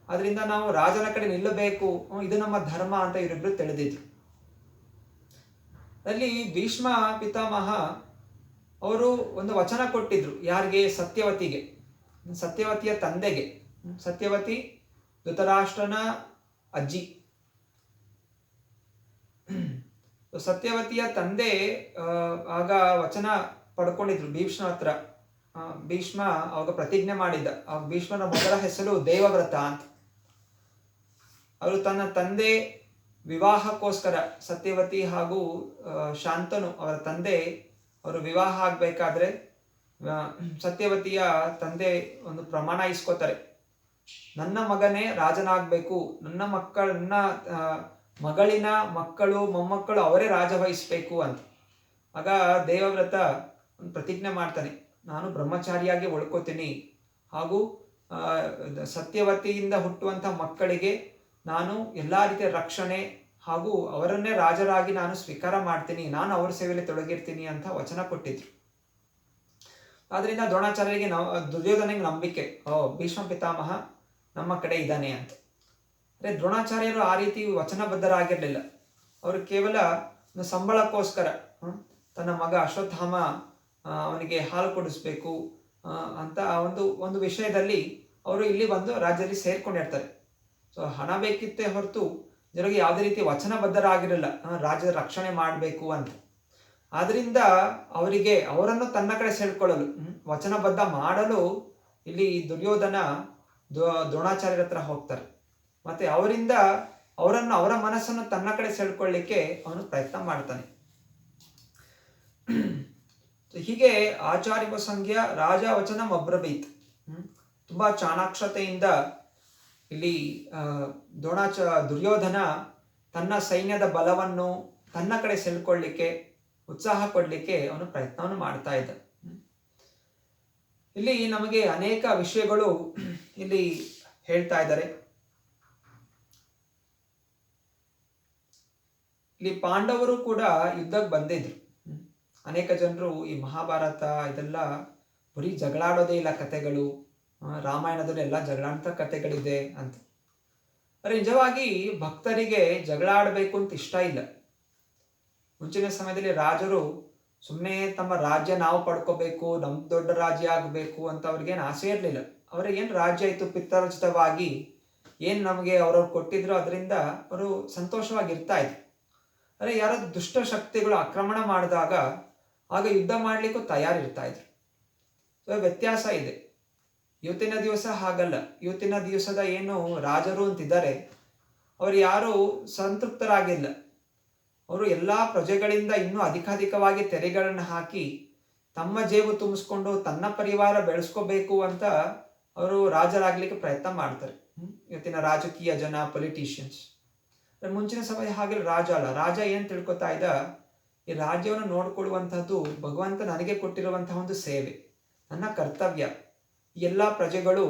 ಅದರಿಂದ ನಾವು ರಾಜನ ಕಡೆ ನಿಲ್ಲಬೇಕು, ಇದು ನಮ್ಮ ಧರ್ಮ ಅಂತ ಇವರಿಬ್ರು ತಿಳಿದಿದ್ರು. ಅಲ್ಲಿ ಭೀಷ್ಮ ಪಿತಾಮಹ ಅವರು ಒಂದು ವಚನ ಕೊಟ್ಟಿದ್ರು. ಯಾರಿಗೆ? ಸತ್ಯವತಿಗೆ, ಸತ್ಯವತಿಯ ತಂದೆಗೆ. ಸತ್ಯವತಿ ಧೃತರಾಷ್ಟ್ರನ ಅಜ್ಜಿ. ಸತ್ಯವತಿಯ ತಂದೆ ಆಗ ವಚನ ಪಡ್ಕೊಂಡಿದ್ರು ಭೀಷ್ಮ ಹತ್ರ. ಭೀಷ್ಮ ಅವಾಗ ಪ್ರತಿಜ್ಞೆ ಮಾಡಿದ್ದ. ಭೀಷ್ಮನ ಮೊದಲ ಹೆಸರು ದೇವವ್ರತ ಅಂತ. ಅವರು ತನ್ನ ತಂದೆ ವಿವಾಹಕ್ಕೋಸ್ಕರ, ಸತ್ಯವತಿ ಹಾಗೂ ಶಾಂತನು ಅವರ ತಂದೆ, ಅವರು ವಿವಾಹ ಆಗಬೇಕಾದ್ರೆ ಸತ್ಯವತಿಯ ತಂದೆ ಒಂದು ಪ್ರಮಾಣ ಇಸ್ಕೋತಾರೆ. ನನ್ನ ಮಗನೇ ರಾಜನಾಗಬೇಕು, ನನ್ನ ಮಗಳಿನ ಮಕ್ಕಳು ಮೊಮ್ಮಕ್ಕಳು ಅವರೇ ರಾಜ ವಹಿಸ್ಬೇಕು ಅಂತ. ಆಗ ದೇವವ್ರತ ಒಂದು ಪ್ರತಿಜ್ಞೆ ಮಾಡ್ತಾನೆ, ನಾನು ಬ್ರಹ್ಮಚಾರಿಯಾಗಿ ಉಳ್ಕೋತೀನಿ, ಹಾಗೂ ಸತ್ಯವತಿಯಿಂದ ಹುಟ್ಟುವಂಥ ಮಕ್ಕಳಿಗೆ ನಾನು ಎಲ್ಲ ರೀತಿಯ ರಕ್ಷಣೆ ಹಾಗೂ ಅವರನ್ನೇ ರಾಜರಾಗಿ ನಾನು ಸ್ವೀಕಾರ ಮಾಡ್ತೀನಿ, ನಾನು ಅವರ ಸೇವೆಯಲ್ಲಿ ತೊಡಗಿರ್ತೀನಿ ಅಂತ ವಚನ ಕೊಟ್ಟಿದ್ರು. ಆದ್ರಿಂದ ದ್ರೋಣಾಚಾರ್ಯರಿಗೆ ದುರ್ಯೋಧನಿಗೆ ನಂಬಿಕೆ, ಭೀಷ್ಮ ಪಿತಾಮಹ ನಮ್ಮ ಕಡೆ ಇದ್ದಾನೆ ಅಂತ. ಅಂದರೆ ದ್ರೋಣಾಚಾರ್ಯರು ಆ ರೀತಿ ವಚನಬದ್ಧರಾಗಿರಲಿಲ್ಲ. ಅವರು ಕೇವಲ ಸಂಬಳಕ್ಕೋಸ್ಕರ ತನ್ನ ಮಗ ಅಶ್ವತ್ಥಾಮ ಅವನಿಗೆ ಹಾಲು ಕೊಡಿಸ್ಬೇಕು ಅಂತ ಒಂದು ವಿಷಯದಲ್ಲಿ ಅವರು ಇಲ್ಲಿ ಬಂದು ರಾಜ್ಯದಲ್ಲಿ ಸೇರ್ಕೊಂಡಿರ್ತಾರೆ. ಹಣ ಬೇಕಿತ್ತೇ ಹೊರತು ಜನರಿಗೆ ಯಾವುದೇ ರೀತಿ ವಚನಬದ್ಧರಾಗಿರಲಿಲ್ಲ, ರಾಜ್ಯದ ರಕ್ಷಣೆ ಮಾಡಬೇಕು ಅಂತ. ಆದ್ರಿಂದ ಅವರನ್ನು ತನ್ನ ಕಡೆ ಸೆಳ್ಕೊಳ್ಳಲು, ವಚನಬದ್ಧ ಮಾಡಲು ಇಲ್ಲಿ ದುರ್ಯೋಧನ ದ್ರೋಣಾಚಾರ್ಯರ ಹತ್ರ ಹೋಗ್ತಾರೆ. ಮತ್ತೆ ಅವರ ಮನಸ್ಸನ್ನು ತನ್ನ ಕಡೆ ಸೆಳ್ಕೊಳ್ಳಿಕ್ಕೆ ಅವನು ಪ್ರಯತ್ನ ಮಾಡ್ತಾನೆ. ಹೀಗೆ ಆಚಾರ್ಯ ಸಂಖ್ಯ ರಾಜ ವಚನ ಅಬ್ರವೀತ್, ತುಂಬಾ ಚಾಣಾಕ್ಷತೆಯಿಂದ ಇಲ್ಲಿ ದುರ್ಯೋಧನ ತನ್ನ ಸೈನ್ಯದ ಬಲವನ್ನು ತನ್ನ ಕಡೆ ಸೆಳ್ಕೊಳ್ಳಿಕ್ಕೆ, ಉತ್ಸಾಹ ಕೊಡ್ಲಿಕ್ಕೆ ಅವನು ಪ್ರಯತ್ನವನ್ನು ಮಾಡ್ತಾ ಇದ್ದ. ಇಲ್ಲಿ ನಮಗೆ ಅನೇಕ ವಿಷಯಗಳು ಇಲ್ಲಿ ಹೇಳ್ತಾ ಇದ್ದಾರೆ. ಇಲ್ಲಿ ಪಾಂಡವರು ಕೂಡ ಯುದ್ಧಕ್ಕೆ ಬಂದಿದ್ರು. ಅನೇಕ ಜನರು ಈ ಮಹಾಭಾರತ ಇದೆಲ್ಲ ಬರೀ ಜಗಳಾಡೋದೇ ಇಲ್ಲ ಕಥೆಗಳು, ರಾಮಾಯಣದಲ್ಲಿ ಎಲ್ಲ ಜಗಳಾಡ್ತ ಕಥೆಗಳಿದೆ ಅಂತ. ಆದರೆ ನಿಜವಾಗಿ ಭಕ್ತರಿಗೆ ಜಗಳ ಆಡಬೇಕು ಅಂತ ಇಷ್ಟ ಇಲ್ಲ. ಮುಂಚಿನ ಸಮಯದಲ್ಲಿ ರಾಜರು ಸುಮ್ಮನೆ ತಮ್ಮ ರಾಜ್ಯ ನಾವು ಪಡ್ಕೋಬೇಕು, ನಮ್ದು ದೊಡ್ಡ ರಾಜ್ಯ ಆಗಬೇಕು ಅಂತ ಅವ್ರಿಗೇನು ಆಸೆ ಇರಲಿಲ್ಲ. ಅವ್ರಿಗೇನು ರಾಜ್ಯ ಇತ್ತು ಪಿತ್ತರ್ಜಿತವಾಗಿ ಏನು ನಮಗೆ ಅವ್ರವ್ರು ಕೊಟ್ಟಿದ್ರು ಅದರಿಂದ ಅವರು ಸಂತೋಷವಾಗಿರ್ತಾ ಇದ್ರು. ಆದರೆ ಯಾರೋ ದುಷ್ಟ ಶಕ್ತಿಗಳು ಆಕ್ರಮಣ ಮಾಡಿದಾಗ ಆಗ ಯುದ್ಧ ಮಾಡಲಿಕ್ಕೂ ತಯಾರಿರ್ತಾ ಇದ್ರು. ಸೊ ವ್ಯತ್ಯಾಸ ಇದೆ. ಇವತ್ತಿನ ದಿವಸ ಹಾಗಲ್ಲ. ಇವತ್ತಿನ ದಿವಸದ ಏನು ರಾಜರು ಅಂತಿದ್ದಾರೆ ಅವರು ಯಾರು ಸಂತೃಪ್ತರಾಗಿಲ್ಲ. ಅವರು ಎಲ್ಲ ಪ್ರಜೆಗಳಿಂದ ಇನ್ನೂ ಅಧಿಕಾಧಿಕವಾಗಿ ತೆರಿಗೆಗಳನ್ನು ಹಾಕಿ ತಮ್ಮ ಜೇಬು ತುಂಬಿಸ್ಕೊಂಡು ತನ್ನ ಪರಿವಾರ ಬೆಳೆಸ್ಕೋಬೇಕು ಅಂತ ಅವರು ರಾಜರಾಗ್ಲಿಕ್ಕೆ ಪ್ರಯತ್ನ ಮಾಡ್ತಾರೆ. ಇವತ್ತಿನ ರಾಜಕೀಯ ಜನ, ಪೊಲಿಟಿಷಿಯನ್ಸ್. ಮುಂಚಿನ ಸಮಯ ಹಾಗೆ ರಾಜ ಅಲ್ಲ. ರಾಜ ಏನ್ ತಿಳ್ಕೊತಾ ಇದ್ದ, ಈ ರಾಜ್ಯವನ್ನು ನೋಡ್ಕೊಳ್ಳುವಂತಹದ್ದು ಭಗವಂತ ನನಗೆ ಕೊಟ್ಟಿರುವಂತಹ ಒಂದು ಸೇವೆ, ನನ್ನ ಕರ್ತವ್ಯ. ಎಲ್ಲ ಪ್ರಜೆಗಳು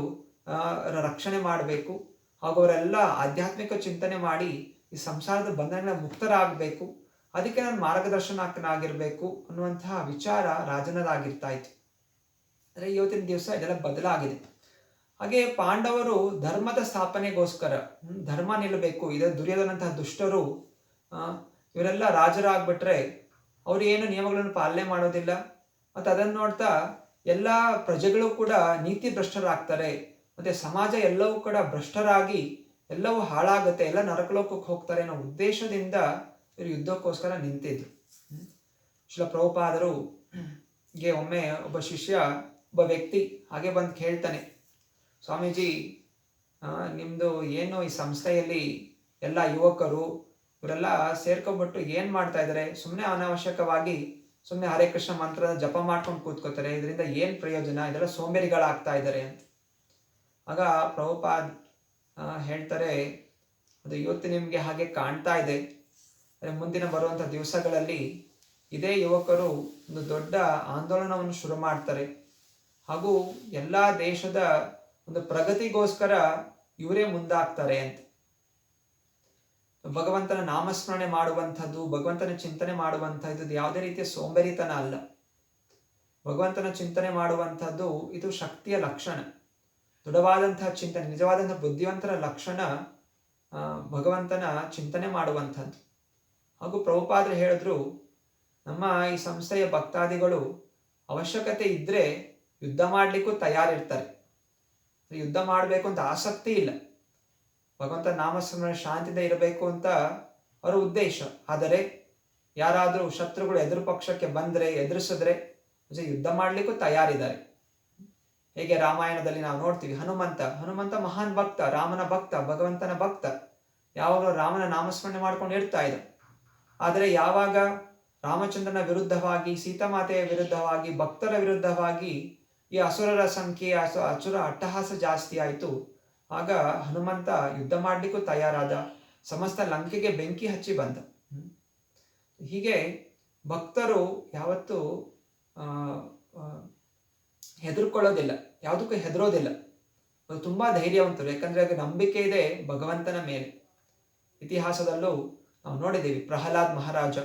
ರಕ್ಷಣೆ ಮಾಡಬೇಕು, ಹಾಗೂ ಅವರೆಲ್ಲ ಆಧ್ಯಾತ್ಮಿಕ ಚಿಂತನೆ ಮಾಡಿ ಈ ಸಂಸಾರದ ಬಂಧನಗಳ ಮುಕ್ತರಾಗಬೇಕು. ಅದಕ್ಕೆ ನಾನು ಮಾರ್ಗದರ್ಶನಕ್ಕನಾಗಿರ್ಬೇಕು ಅನ್ನುವಂತಹ ವಿಚಾರ ರಾಜನದಾಗಿರ್ತಾ ಇತ್ತು. ಅಂದರೆ ಇವತ್ತಿನ ದಿವಸ ಇದೆಲ್ಲ ಬದಲಾಗಿದೆ. ಹಾಗೆ ಪಾಂಡವರು ಧರ್ಮದ ಸ್ಥಾಪನೆಗೋಸ್ಕರ ಧರ್ಮ ನಿಲ್ಲಬೇಕು, ಇದು ದುರ್ಯೋಧನಂತಹ ದುಷ್ಟರು ಇವರೆಲ್ಲ ರಾಜರಾಗ್ಬಿಟ್ರೆ ಅವ್ರು ಏನು ನಿಯಮಗಳನ್ನು ಪಾಲನೆ ಮಾಡೋದಿಲ್ಲ. ಮತ್ತು ಅದನ್ನು ನೋಡ್ತಾ ಎಲ್ಲ ಪ್ರಜೆಗಳು ಕೂಡ ನೀತಿ ಭ್ರಷ್ಟರಾಗ್ತಾರೆ, ಮತ್ತೆ ಸಮಾಜ ಎಲ್ಲವೂ ಕೂಡ ಭ್ರಷ್ಟರಾಗಿ ಎಲ್ಲವೂ ಹಾಳಾಗುತ್ತೆ, ಎಲ್ಲ ನರಕಲೋಕಕ್ಕೆ ಹೋಗ್ತಾರೆ ಅನ್ನೋ ಉದ್ದೇಶದಿಂದ ಇವರು ಯುದ್ಧಕ್ಕೋಸ್ಕರ ನಿಂತಿದ್ರು. ಶ್ರೀಲ ಪ್ರಭುಪಾದರು ಗೆ ಒಮ್ಮೆ ಒಬ್ಬ ಶಿಷ್ಯ, ಒಬ್ಬ ವ್ಯಕ್ತಿ ಹಾಗೆ ಬಂದು ಕೇಳ್ತಾನೆ, ಸ್ವಾಮೀಜಿ ನಿಮ್ಮದು ಏನು ಈ ಸಂಸ್ಥೆಯಲ್ಲಿ ಎಲ್ಲ ಯುವಕರು ಇವರೆಲ್ಲ ಸೇರ್ಕೊಂಡ್ಬಿಟ್ಟು ಏನು ಮಾಡ್ತಾ ಇದ್ದಾರೆ, ಸುಮ್ಮನೆ ಅನಾವಶ್ಯಕವಾಗಿ ಸುಮ್ಮನೆ ಹರೇ ಕೃಷ್ಣ ಮಂತ್ರದ ಜಪ ಮಾಡ್ಕೊಂಡು ಕೂತ್ಕೋತಾರೆ, ಇದರಿಂದ ಏನು ಪ್ರಯೋಜನ, ಇದೆಲ್ಲ ಸೋಂಬೇರಿಗಳಾಗ್ತಾ ಇದ್ದಾರೆ ಅಂತ. ಆಗ ಪ್ರಭುಪಾದ್ ಹೇಳ್ತಾರೆ, ಅದು ಇವತ್ತು ನಿಮಗೆ ಹಾಗೆ ಕಾಣ್ತಾ ಇದೆ, ಮುಂದಿನ ಬರುವಂಥ ದಿವಸಗಳಲ್ಲಿ ಇದೇ ಯುವಕರು ಒಂದು ದೊಡ್ಡ ಆಂದೋಲನವನ್ನು ಶುರು ಮಾಡ್ತಾರೆ, ಹಾಗೂ ಎಲ್ಲ ದೇಶದ ಒಂದು ಪ್ರಗತಿಗೋಸ್ಕರ ಇವರೇ ಮುಂದಾಗ್ತಾರೆ ಅಂತ. ಭಗವಂತನ ನಾಮಸ್ಮರಣೆ ಮಾಡುವಂಥದ್ದು, ಭಗವಂತನ ಚಿಂತನೆ ಮಾಡುವಂಥದ್ದು ಯಾವುದೇ ರೀತಿಯ ಸೋಂಬೇರಿತನ ಅಲ್ಲ. ಭಗವಂತನ ಚಿಂತನೆ ಮಾಡುವಂಥದ್ದು ಇದು ಶಕ್ತಿಯ ಲಕ್ಷಣ. ದೃಢವಾದಂತಹ ಚಿಂತನೆ, ನಿಜವಾದಂತಹ ಬುದ್ಧಿವಂತರ ಲಕ್ಷಣ ಭಗವಂತನ ಚಿಂತನೆ ಮಾಡುವಂಥದ್ದು. ಹಾಗೂ ಪ್ರಭುಪಾದರು ಹೇಳಿದ್ರು, ನಮ್ಮ ಈ ಸಂಸ್ಥೆಯ ಭಕ್ತಾದಿಗಳು ಅವಶ್ಯಕತೆ ಇದ್ದರೆ ಯುದ್ಧ ಮಾಡಲಿಕ್ಕೂ ತಯಾರಿರ್ತಾರೆ. ಯುದ್ಧ ಮಾಡಬೇಕು ಅಂತ ಆಸಕ್ತಿ ಇಲ್ಲ, ಭಗವಂತ ನಾಮಸ್ಮರಣೆ ಶಾಂತಿಯಿಂದ ಇರಬೇಕು ಅಂತ ಅವರ ಉದ್ದೇಶ. ಆದರೆ ಯಾರಾದರೂ ಶತ್ರುಗಳು ಎದುರು ಪಕ್ಷಕ್ಕೆ ಬಂದರೆ, ಎದುರಿಸಿದ್ರೆ ಯುದ್ಧ ಮಾಡಲಿಕ್ಕೂ ತಯಾರಿದ್ದಾರೆ. ಹೇಗೆ ರಾಮಾಯಣದಲ್ಲಿ ನಾವು ನೋಡ್ತೀವಿ, ಹನುಮಂತ ಮಹಾನ್ ಭಕ್ತ, ರಾಮನ ಭಕ್ತ, ಭಗವಂತನ ಭಕ್ತ, ಯಾವಾಗಲೂ ರಾಮನ ನಾಮಸ್ಮರಣೆ ಮಾಡ್ಕೊಂಡು ಇರ್ತಾ ಇದ್ದ. ಆದರೆ ಯಾವಾಗ ರಾಮಚಂದ್ರನ ವಿರುದ್ಧವಾಗಿ, ಸೀತಾಮಾತೆಯ ವಿರುದ್ಧವಾಗಿ, ಭಕ್ತರ ವಿರುದ್ಧವಾಗಿ ಈ ಅಸುರರ ಸಂಖ್ಯೆ, ಅಸುರ ಅಟ್ಟಹಾಸ ಜಾಸ್ತಿ ಆಯಿತು, ಆಗ ಹನುಮಂತ ಯುದ್ಧ ಮಾಡಲಿಕ್ಕೂ ತಯಾರಾದ, ಸಮಸ್ತ ಲಂಕೆಗೆ ಬೆಂಕಿ ಹಚ್ಚಿ ಬಂದ. ಹೀಗೆ ಭಕ್ತರು ಯಾವತ್ತೂ ಹೆದರ್ಕೊಳ್ಳೋದಿಲ್ಲ, ಯಾವುದಕ್ಕೂ ಹೆದರೋದಿಲ್ಲ. ಅದು ತುಂಬ ಧೈರ್ಯವಂತರು, ಯಾಕಂದರೆ ಆಗ ನಂಬಿಕೆ ಇದೆ ಭಗವಂತನ ಮೇಲೆ. ಇತಿಹಾಸದಲ್ಲೂ ನಾವು ನೋಡಿದ್ದೀವಿ, ಪ್ರಹ್ಲಾದ್ ಮಹಾರಾಜ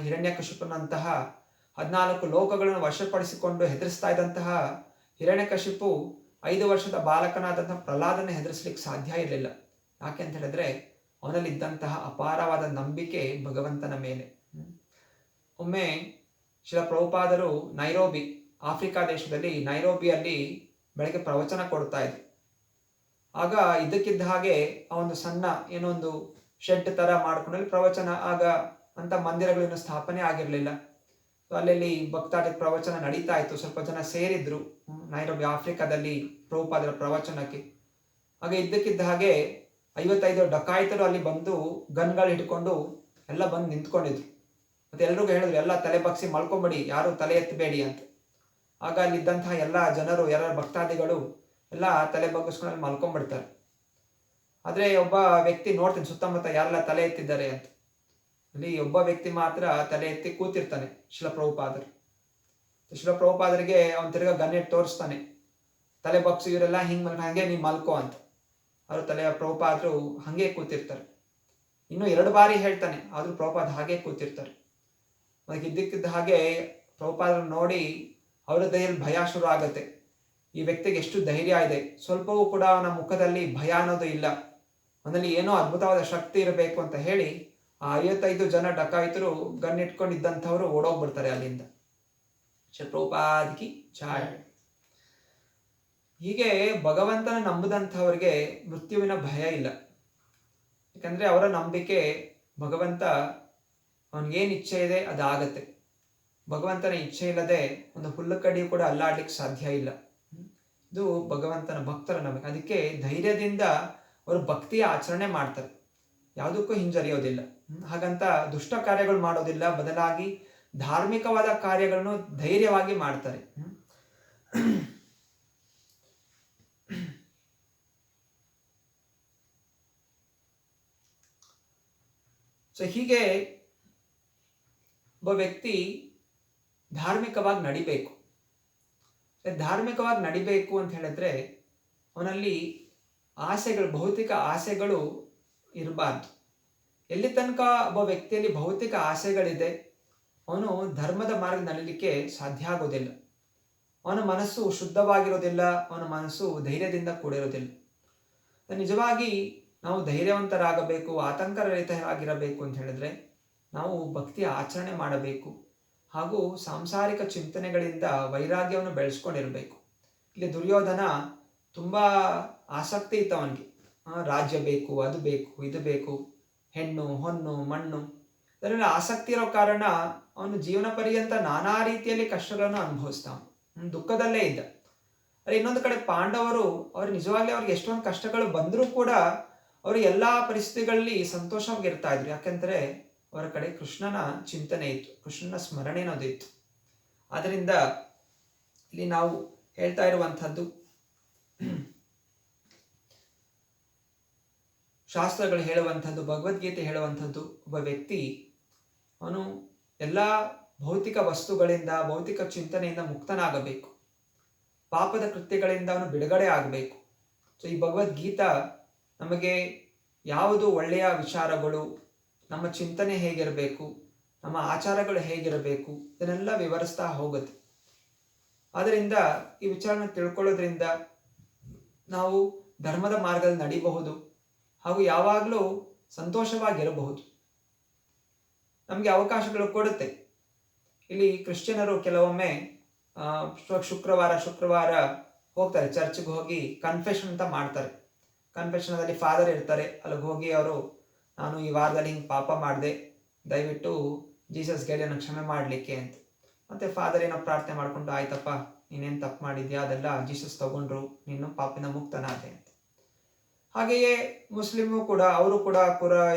ಹಿರಣ್ಯಕಶಿಪುನಂತಹ 14 ಲೋಕಗಳನ್ನು ವಶಪಡಿಸಿಕೊಂಡು ಹೆದರಿಸ್ತಾ ಇದ್ದಂತಹ ಹಿರಣ್ಯಕಶಿಪು 5 ವರ್ಷದ ಬಾಲಕನಾದಂತಹ ಪ್ರಹ್ಲಾದನ ಹೆದರಿಸ್ಲಿಕ್ಕೆ ಸಾಧ್ಯ ಇರಲಿಲ್ಲ. ಯಾಕೆ ಅಂತ ಹೇಳಿದ್ರೆ ಅವನಲ್ಲಿದ್ದಂತಹ ಅಪಾರವಾದ ನಂಬಿಕೆ ಭಗವಂತನ ಮೇಲೆ. ಒಮ್ಮೆ ಶ್ರೀಲ ಪ್ರಭುಪಾದರು ನೈರೋಬಿ, ಆಫ್ರಿಕಾ ದೇಶದಲ್ಲಿ ನೈರೋಬಿಯಲ್ಲಿ ಬೆಳಗ್ಗೆ ಪ್ರವಚನ ಕೊಡ್ತಾ ಇದ್ರು. ಆಗ ಇದಕ್ಕಿದ್ದ ಹಾಗೆ ಆ ಒಂದು ಸಣ್ಣ ಏನೋ ಒಂದು ಶೆಡ್ ತರ ಮಾಡ್ಕೊಂಡಲ್ಲಿ ಪ್ರವಚನ, ಆಗ ಅಂತ ಮಂದಿರಗಳನ್ನು ಸ್ಥಾಪನೆ ಆಗಿರಲಿಲ್ಲ. ಸೊ ಅಲ್ಲಲ್ಲಿ ಭಕ್ತಾದಿ ಪ್ರವಚನ ನಡೀತಾ ಇತ್ತು. ಸ್ವಲ್ಪ ಜನ ಸೇರಿದ್ರು ನೈರೋಬಿ ಆಫ್ರಿಕಾದಲ್ಲಿ ಪ್ರಭುಪಾದರ ಪ್ರವಚನಕ್ಕೆ. ಹಾಗೆ ಇದ್ದಕ್ಕಿದ್ದ ಹಾಗೆ 55 ಡಕಾಯಿತರು ಅಲ್ಲಿ ಬಂದು ಗನ್ಗಳು ಹಿಡ್ಕೊಂಡು ಎಲ್ಲ ಬಂದು ನಿಂತ್ಕೊಂಡಿದ್ರು. ಮತ್ತೆ ಎಲ್ರಿಗೂ ಹೇಳಿದ್ರು, ಎಲ್ಲ ತಲೆ ಬಗ್ಸಿ ಮಲ್ಕೊಂಬೇಡಿ, ಯಾರು ತಲೆ ಎತ್ತಬೇಡಿ ಅಂತ. ಆಗ ಅಲ್ಲಿದ್ದಂತಹ ಎಲ್ಲ ಜನರು, ಯಾರ ಭಕ್ತಾದಿಗಳು ಎಲ್ಲ ತಲೆ ಬಗ್ಗಿಸ್ಕೊಂಡು ಅಲ್ಲಿ ಮಲ್ಕೊಂಡ್ಬಿಡ್ತಾರೆ. ಆದರೆ ಒಬ್ಬ ವ್ಯಕ್ತಿ ನೋಡ್ತೀನಿ ಸುತ್ತಮುತ್ತ ಯಾರೆಲ್ಲ ತಲೆ ಎತ್ತಿದ್ದಾರೆ ಅಂತ. ಅಲ್ಲಿ ಒಬ್ಬ ವ್ಯಕ್ತಿ ಮಾತ್ರ ತಲೆ ಎತ್ತಿ ಕೂತಿರ್ತಾನೆ, ಶ್ರೀಲ ಪ್ರಭುಪಾದರು. ಶ್ರೀಲ ಪ್ರಭುಪಾದರಿಗೆ ಅವನ ತಿರ್ಗಾ ಗನ್ನೆಟ್ ತೋರಿಸ್ತಾನೆ, ತಲೆ ಬಗ್ಸಿ ಇವರೆಲ್ಲ ಹಿಂಗೆ ಹಂಗೆ ನೀ ಮಲ್ಕೋ ಅಂತ. ಅವರು ಪ್ರಭುಪಾದರು ಹಂಗೆ ಕೂತಿರ್ತಾರೆ. ಇನ್ನು 2 ಬಾರಿ ಹೇಳ್ತಾನೆ, ಆದರೂ ಪ್ರಭುಪಾದ ಹಾಗೆ ಕೂತಿರ್ತಾರೆ. ಅದಕ್ಕೆ ಇದ್ದಕ್ಕಿದ್ದ ಹಾಗೆ ಪ್ರಭುಪಾದರು ನೋಡಿ ಅವರ ದೈಯಲ್ಲಿ ಭಯ ಶುರು ಆಗತ್ತೆ. ಈ ವ್ಯಕ್ತಿಗೆ ಎಷ್ಟು ಧೈರ್ಯ ಇದೆ, ಸ್ವಲ್ಪವೂ ಕೂಡ ಅವನ ಮುಖದಲ್ಲಿ ಭಯ ಅನ್ನೋದು ಇಲ್ಲ, ಅವನಲ್ಲಿ ಏನೋ ಅದ್ಭುತವಾದ ಶಕ್ತಿ ಇರಬೇಕು ಅಂತ ಹೇಳಿ ಆ 55 ಜನ ಡಕಾಯಿತರು ಗನ್ ಇಟ್ಕೊಂಡಿದ್ದಂಥವ್ರು ಓಡೋಗ್ಬಿಡ್ತಾರೆ ಅಲ್ಲಿಂದ. ಪ್ರಭುಪಾದಕಿ ಚಾಯ್. ಹೀಗೆ ಭಗವಂತನ ನಂಬುದಂಥವ್ರಿಗೆ ಮೃತ್ಯುವಿನ ಭಯ ಇಲ್ಲ. ಯಾಕಂದ್ರೆ ಅವರ ನಂಬಿಕೆ ಭಗವಂತ ಅವನಿಗೇನು ಇಚ್ಛೆ ಇದೆ ಅದಾಗತ್ತೆ. ಭಗವಂತನ ಇಚ್ಛೆ ಇಲ್ಲದೆ ಒಂದು ಹುಲ್ಲುಕಡ್ಡಿ ಕೂಡ ಅಲ್ಲಾಡ್ಲಿಕ್ಕೆ ಸಾಧ್ಯ ಇಲ್ಲ. ಇದು ಭಗವಂತನ ಭಕ್ತರ ನಂಬಿಕೆ. ಅದಕ್ಕೆ ಧೈರ್ಯದಿಂದ ಅವರು ಭಕ್ತಿಯ ಆಚರಣೆ ಮಾಡ್ತಾರೆ, ಯಾವುದಕ್ಕೂ ಹಿಂಜರಿಯೋದಿಲ್ಲ. ಹಾಗಂತ ದುಷ್ಟ ಕಾರ್ಯಗಳು ಮಾಡೋದಿಲ್ಲ, ಬದಲಾಗಿ ಧಾರ್ಮಿಕವಾದ ಕಾರ್ಯಗಳನ್ನು ಧೈರ್ಯವಾಗಿ ಮಾಡ್ತಾರೆ. ಸೊ ಹೀಗೆ ಒಬ್ಬ ವ್ಯಕ್ತಿ ಧಾರ್ಮಿಕವಾಗಿ ನಡಿಬೇಕು. ಧಾರ್ಮಿಕವಾಗಿ ನಡಿಬೇಕು ಅಂತ ಹೇಳಿದ್ರೆ ಅವನಲ್ಲಿ ಆಸೆಗಳು, ಭೌತಿಕ ಆಸೆಗಳು ಇರಬಾರ್ದು. ಎಲ್ಲಿ ತನಕ ಒಬ್ಬ ವ್ಯಕ್ತಿಯಲ್ಲಿ ಭೌತಿಕ ಆಸೆಗಳಿದೆ ಅವನು ಧರ್ಮದ ಮಾರ್ಗ ನಡೀಲಿಕ್ಕೆ ಸಾಧ್ಯ ಆಗೋದಿಲ್ಲ. ಅವನ ಮನಸ್ಸು ಶುದ್ಧವಾಗಿರೋದಿಲ್ಲ, ಅವನ ಮನಸ್ಸು ಧೈರ್ಯದಿಂದ ಕೂಡಿರೋದಿಲ್ಲ. ನಿಜವಾಗಿ ನಾವು ಧೈರ್ಯವಂತರಾಗಬೇಕು, ಆತಂಕರಹಿತರಾಗಿರಬೇಕು ಅಂತ ಹೇಳಿದ್ರೆ ನಾವು ಭಕ್ತಿಯ ಆಚರಣೆ ಮಾಡಬೇಕು, ಹಾಗೂ ಸಾಂಸಾರಿಕ ಚಿಂತನೆಗಳಿಂದ ವೈರಾಗ್ಯವನ್ನು ಬೆಳೆಸ್ಕೊಂಡಿರಬೇಕು. ಇಲ್ಲಿ ದುರ್ಯೋಧನ ತುಂಬ ಆಸಕ್ತಿ ಇತ್ತು ಅವನಿಗೆ. ರಾಜ್ಯ ಬೇಕು, ಅದು ಬೇಕು, ಇದು ಬೇಕು, ಹೆಣ್ಣು ಹೊನ್ನು ಮಣ್ಣು, ಅದರಲ್ಲಿ ಆಸಕ್ತಿ ಇರೋ ಕಾರಣ ಅವನು ಜೀವನ ಪರ್ಯಂತ ನಾನಾ ರೀತಿಯಲ್ಲಿ ಕಷ್ಟಗಳನ್ನು ಅನುಭವಿಸ್ತಾವ, ದುಃಖದಲ್ಲೇ ಇದ್ದ. ಅರೆ ಇನ್ನೊಂದು ಕಡೆ ಪಾಂಡವರು ಅವ್ರು ನಿಜವಾಗ್ಲೂ ಅವ್ರಿಗೆ ಎಷ್ಟೊಂದು ಕಷ್ಟಗಳು ಬಂದರೂ ಕೂಡ ಅವರು ಎಲ್ಲ ಪರಿಸ್ಥಿತಿಗಳಲ್ಲಿ ಸಂತೋಷವಾಗಿರ್ತಾ ಇದ್ರು. ಯಾಕೆಂದ್ರೆ ಅವರ ಕಡೆ ಕೃಷ್ಣನ ಚಿಂತನೆ ಇತ್ತು, ಕೃಷ್ಣನ ಸ್ಮರಣೆ ಅನ್ನೋದು ಇತ್ತು. ಆದ್ದರಿಂದ ಇಲ್ಲಿ ನಾವು ಹೇಳ್ತಾ ಇರುವಂಥದ್ದು, ಶಾಸ್ತ್ರಗಳು ಹೇಳುವಂಥದ್ದು, ಭಗವದ್ಗೀತೆ ಹೇಳುವಂಥದ್ದು, ಒಬ್ಬ ವ್ಯಕ್ತಿ ಅವನು ಎಲ್ಲ ಭೌತಿಕ ವಸ್ತುಗಳಿಂದ, ಭೌತಿಕ ಚಿಂತನೆಯಿಂದ ಮುಕ್ತನಾಗಬೇಕು, ಪಾಪದ ಕೃತ್ಯಗಳಿಂದ ಅವನು ಬಿಡುಗಡೆ ಆಗಬೇಕು. ಸೊ ಈ ಭಗವದ್ಗೀತಾ ನಮಗೆ ಯಾವುದು ಒಳ್ಳೆಯ ವಿಚಾರಗಳು, ನಮ್ಮ ಚಿಂತನೆ ಹೇಗಿರಬೇಕು, ನಮ್ಮ ಆಚಾರಗಳು ಹೇಗಿರಬೇಕು, ಇದನ್ನೆಲ್ಲ ವಿವರಿಸ್ತಾ ಹೋಗುತ್ತೆ. ಆದ್ದರಿಂದ ಈ ವಿಚಾರನ ತಿಳ್ಕೊಳ್ಳೋದ್ರಿಂದ ನಾವು ಧರ್ಮದ ಮಾರ್ಗದಲ್ಲಿ ನಡಿಬಹುದು, ಹಾಗೂ ಯಾವಾಗಲೂ ಸಂತೋಷವಾಗಿರಬಹುದು. ನಮಗೆ ಅವಕಾಶಗಳು ಕೊಡುತ್ತೆ. ಇಲ್ಲಿ ಕ್ರಿಶ್ಚಿಯನರು ಕೆಲವೊಮ್ಮೆ ಶುಕ್ರವಾರ ಹೋಗ್ತಾರೆ, ಚರ್ಚ್ಗೆ ಹೋಗಿ ಕನ್ಫೆಷನ್ ಅಂತ ಮಾಡ್ತಾರೆ. ಕನ್ಫೆಷನಲ್ಲಿ ಫಾದರ್ ಇರ್ತಾರೆ, ಅಲ್ಲಿಗೆ ಹೋಗಿ ಅವರು ನಾನು ಈ ವಾರದಲ್ಲಿ ಹಿಂಗೆ ಪಾಪ ಮಾಡಿದೆ, ದಯವಿಟ್ಟು ಜೀಸಸ್ ಹೇಳಿ ನನಗೆ ಕ್ಷಮೆ ಮಾಡಲಿಕ್ಕೆ ಅಂತ. ಮತ್ತೆ ಫಾದರ್ ಏನೋ ಪ್ರಾರ್ಥನೆ ಮಾಡ್ಕೊಂಡು, ಆಯ್ತಪ್ಪ ನೀನೇನು ತಪ್ಪು ಮಾಡಿದ್ಯಾ ಅದೆಲ್ಲ ಜೀಸಸ್ ತಗೊಂಡ್ರು, ನೀನು ಪಾಪಿನ ಮುಕ್ತನಾದೆ ಅಂತ. ಹಾಗೆಯೇ ಮುಸ್ಲಿಮು ಕೂಡ, ಅವರು ಕೂಡ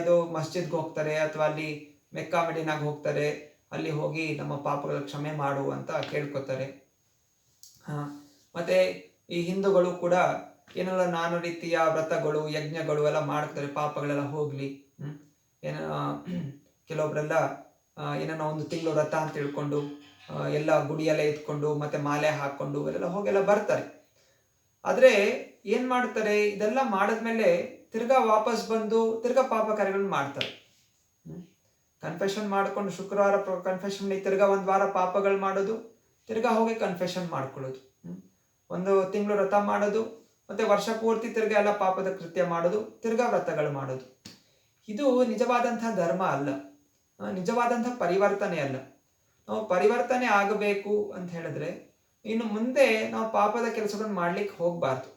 ಇದು ಮಸ್ಜಿದ್ಗೆ ಹೋಗ್ತಾರೆ, ಅಥವಾ ಅಲ್ಲಿ ಮೆಕ್ಕಾ ಮೆಡಿನಾಗ ಹೋಗ್ತಾರೆ, ಅಲ್ಲಿ ಹೋಗಿ ನಮ್ಮ ಪಾಪಗಳ ಕ್ಷಮೆ ಮಾಡು ಅಂತ ಕೇಳ್ಕೊತಾರೆ. ಮತ್ತೆ ಈ ಹಿಂದೂಗಳು ಕೂಡ ಏನೆಲ್ಲ ನಾನಾ ರೀತಿಯ ವ್ರತಗಳು, ಯಜ್ಞಗಳು ಎಲ್ಲ ಮಾಡ್ತಾರೆ, ಪಾಪಗಳೆಲ್ಲ ಹೋಗ್ಲಿ. ಕೆಲವೊಬ್ರೆಲ್ಲ ಏನೇನೋ 1 ತಿಂಗಳು ವ್ರತ ಅಂತ ತಿಳ್ಕೊಂಡು ಎಲ್ಲ ಗುಡಿಯಲ್ಲೇ ಇದ್ಕೊಂಡು ಮತ್ತೆ ಮಾಲೆ ಹಾಕೊಂಡು ಎಲ್ಲ ಹೋಗೆಲ್ಲ ಬರ್ತಾರೆ. ಆದ್ರೆ ಏನ್ ಮಾಡ್ತಾರೆ, ಇದೆಲ್ಲ ಮಾಡಿದ್ಮೇಲೆ ತಿರ್ಗಾ ವಾಪಸ್ ಬಂದು ತಿರ್ಗಾ ಪಾಪ ಕಾರ್ಯಗಳನ್ನ ಮಾಡ್ತಾರೆ. ಕನ್ಫೆಷನ್ ಮಾಡ್ಕೊಂಡು ಶುಕ್ರವಾರ ಕನ್ಫೆಷನ್, ತಿರ್ಗಾ 1 ವಾರ ಪಾಪಗಳು ಮಾಡೋದು, ತಿರ್ಗಾ ಹೋಗಿ ಕನ್ಫೆಷನ್ ಮಾಡ್ಕೊಳ್ಳೋದು, 1 ತಿಂಗಳು ವ್ರತ ಮಾಡೋದು, ಮತ್ತೆ ವರ್ಷ ಪೂರ್ತಿ ತಿರ್ಗಾ ಎಲ್ಲ ಪಾಪದ ಕೃತ್ಯ ಮಾಡೋದು, ತಿರ್ಗಾ ವ್ರತಗಳು ಮಾಡೋದು. ಇದು ನಿಜವಾದಂತಹ ಧರ್ಮ ಅಲ್ಲ, ನಿಜವಾದಂತಹ ಪರಿವರ್ತನೆ ಅಲ್ಲ. ನಾವು ಪರಿವರ್ತನೆ ಆಗಬೇಕು ಅಂತ ಹೇಳಿದ್ರೆ ಇನ್ನು ಮುಂದೆ ನಾವು ಪಾಪದ ಕೆಲಸಗಳನ್ನು ಮಾಡ್ಲಿಕ್ಕೆ ಹೋಗ್ಬಾರ್ದು.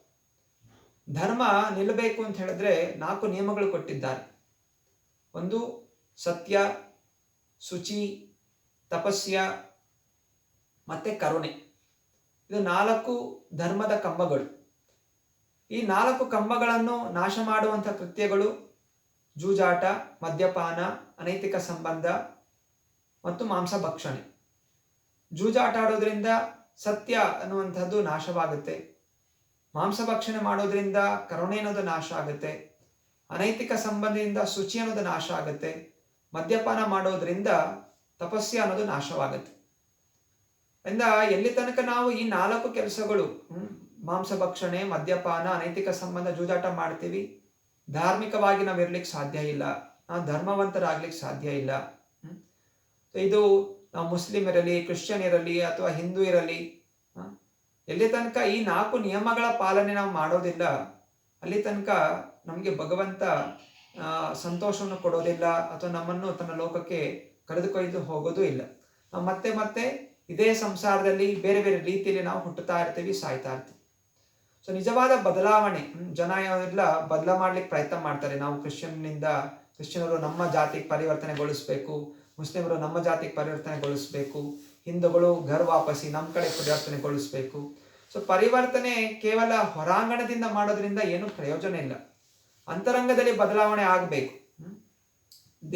ಧರ್ಮ ನಿಲ್ಲಬೇಕು ಅಂತ ಹೇಳಿದ್ರೆ 4 ನಿಯಮಗಳು ಕೊಟ್ಟಿದ್ದಾರೆ. ಒಂದು ಸತ್ಯ, ಶುಚಿ, ತಪಸ್ಯ ಮತ್ತೆ ಕರುಣೆ. ಇದು 4 ಧರ್ಮದ ಕಂಬಗಳು. ಈ 4 ಕಂಬಗಳನ್ನು ನಾಶ ಮಾಡುವಂಥ ಕೃತ್ಯಗಳು ಜೂಜಾಟ, ಮದ್ಯಪಾನ, ಅನೈತಿಕ ಸಂಬಂಧ ಮತ್ತು ಮಾಂಸ ಭಕ್ಷಣೆ. ಜೂಜಾಟ ಆಡೋದ್ರಿಂದ ಸತ್ಯ ಅನ್ನುವಂಥದ್ದು ನಾಶವಾಗುತ್ತೆ, ಮಾಂಸ ಭಕ್ಷಣೆ ಮಾಡೋದ್ರಿಂದ ಕರುಣೆ ಅನ್ನೋದು ನಾಶ ಆಗುತ್ತೆ, ಅನೈತಿಕ ಸಂಬಂಧದಿಂದ ಶುಚಿ ಅನ್ನೋದು ನಾಶ ಆಗುತ್ತೆ, ಮದ್ಯಪಾನ ಮಾಡೋದ್ರಿಂದ ತಪಸ್ಯ ಅನ್ನೋದು ನಾಶವಾಗುತ್ತೆ. ಇಂದ ಎಲ್ಲಿ ತನಕ ನಾವು ಈ 4 ಕೆಲಸಗಳು, ಮಾಂಸ ಭಕ್ಷಣೆ, ಮದ್ಯಪಾನ, ಅನೈತಿಕ ಸಂಬಂಧ, ಜೂಜಾಟ ಮಾಡ್ತೀವಿ, ಧಾರ್ಮಿಕವಾಗಿ ನಾವು ಇರ್ಲಿಕ್ಕೆ ಸಾಧ್ಯ ಇಲ್ಲ. ನಾವು ಧರ್ಮವಂತರಾಗ್ಲಿಕ್ಕೆ ಸಾಧ್ಯ ಇಲ್ಲ. ಇದು ನಾವು ಮುಸ್ಲಿಂ ಇರಲಿ, ಕ್ರಿಶ್ಚಿಯನ್ ಇರಲಿ ಅಥವಾ ಹಿಂದೂ ಇರಲಿ, ಎಲ್ಲಿ ತನಕ ಈ 4 ನಿಯಮಗಳ ಪಾಲನೆ ನಾವು ಮಾಡೋದಿಲ್ಲ ಅಲ್ಲಿ ತನಕ ನಮಗೆ ಭಗವಂತ ಸಂತೋಷವನ್ನು ಕೊಡೋದಿಲ್ಲ ಅಥವಾ ನಮ್ಮನ್ನು ತನ್ನ ಲೋಕಕ್ಕೆ ಕರೆದುಕೊಯ್ದು ಹೋಗೋದು ಇಲ್ಲ. ನಾವು ಮತ್ತೆ ಮತ್ತೆ ಇದೇ ಸಂಸಾರದಲ್ಲಿ ಬೇರೆ ಬೇರೆ ರೀತಿಯಲ್ಲಿ ನಾವು ಹುಟ್ಟುತ್ತಾ ಇರ್ತೀವಿ, ಸಾಯ್ತಾ ಇರ್ತೀವಿ. ಸೊ ನಿಜವಾದ ಬದಲಾವಣೆ ಜನ ಎಲ್ಲ ಬದಲ ಮಾಡ್ಲಿಕ್ಕೆ ಪ್ರಯತ್ನ ಮಾಡ್ತಾರೆ. ನಾವು ಕ್ರಿಶ್ಚಿಯನರು ನಮ್ಮ ಜಾತಿಗೆ ಪರಿವರ್ತನೆಗೊಳಿಸ್ಬೇಕು, ಮುಸ್ಲಿಮರು ನಮ್ಮ ಜಾತಿಗೆ ಪರಿವರ್ತನೆಗೊಳಿಸ್ಬೇಕು, ಹಿಂದೂಗಳು ಘರ್ ವಾಪಸಿ ನಮ್ಮ ಕಡೆ ಪರಿವರ್ತನೆಗೊಳಿಸ್ಬೇಕು. ಸೊ ಪರಿವರ್ತನೆ ಕೇವಲ ಹೊರಾಂಗಣದಿಂದ ಮಾಡೋದ್ರಿಂದ ಏನು ಪ್ರಯೋಜನ ಇಲ್ಲ. ಅಂತರಂಗದಲ್ಲಿ ಬದಲಾವಣೆ ಆಗಬೇಕು.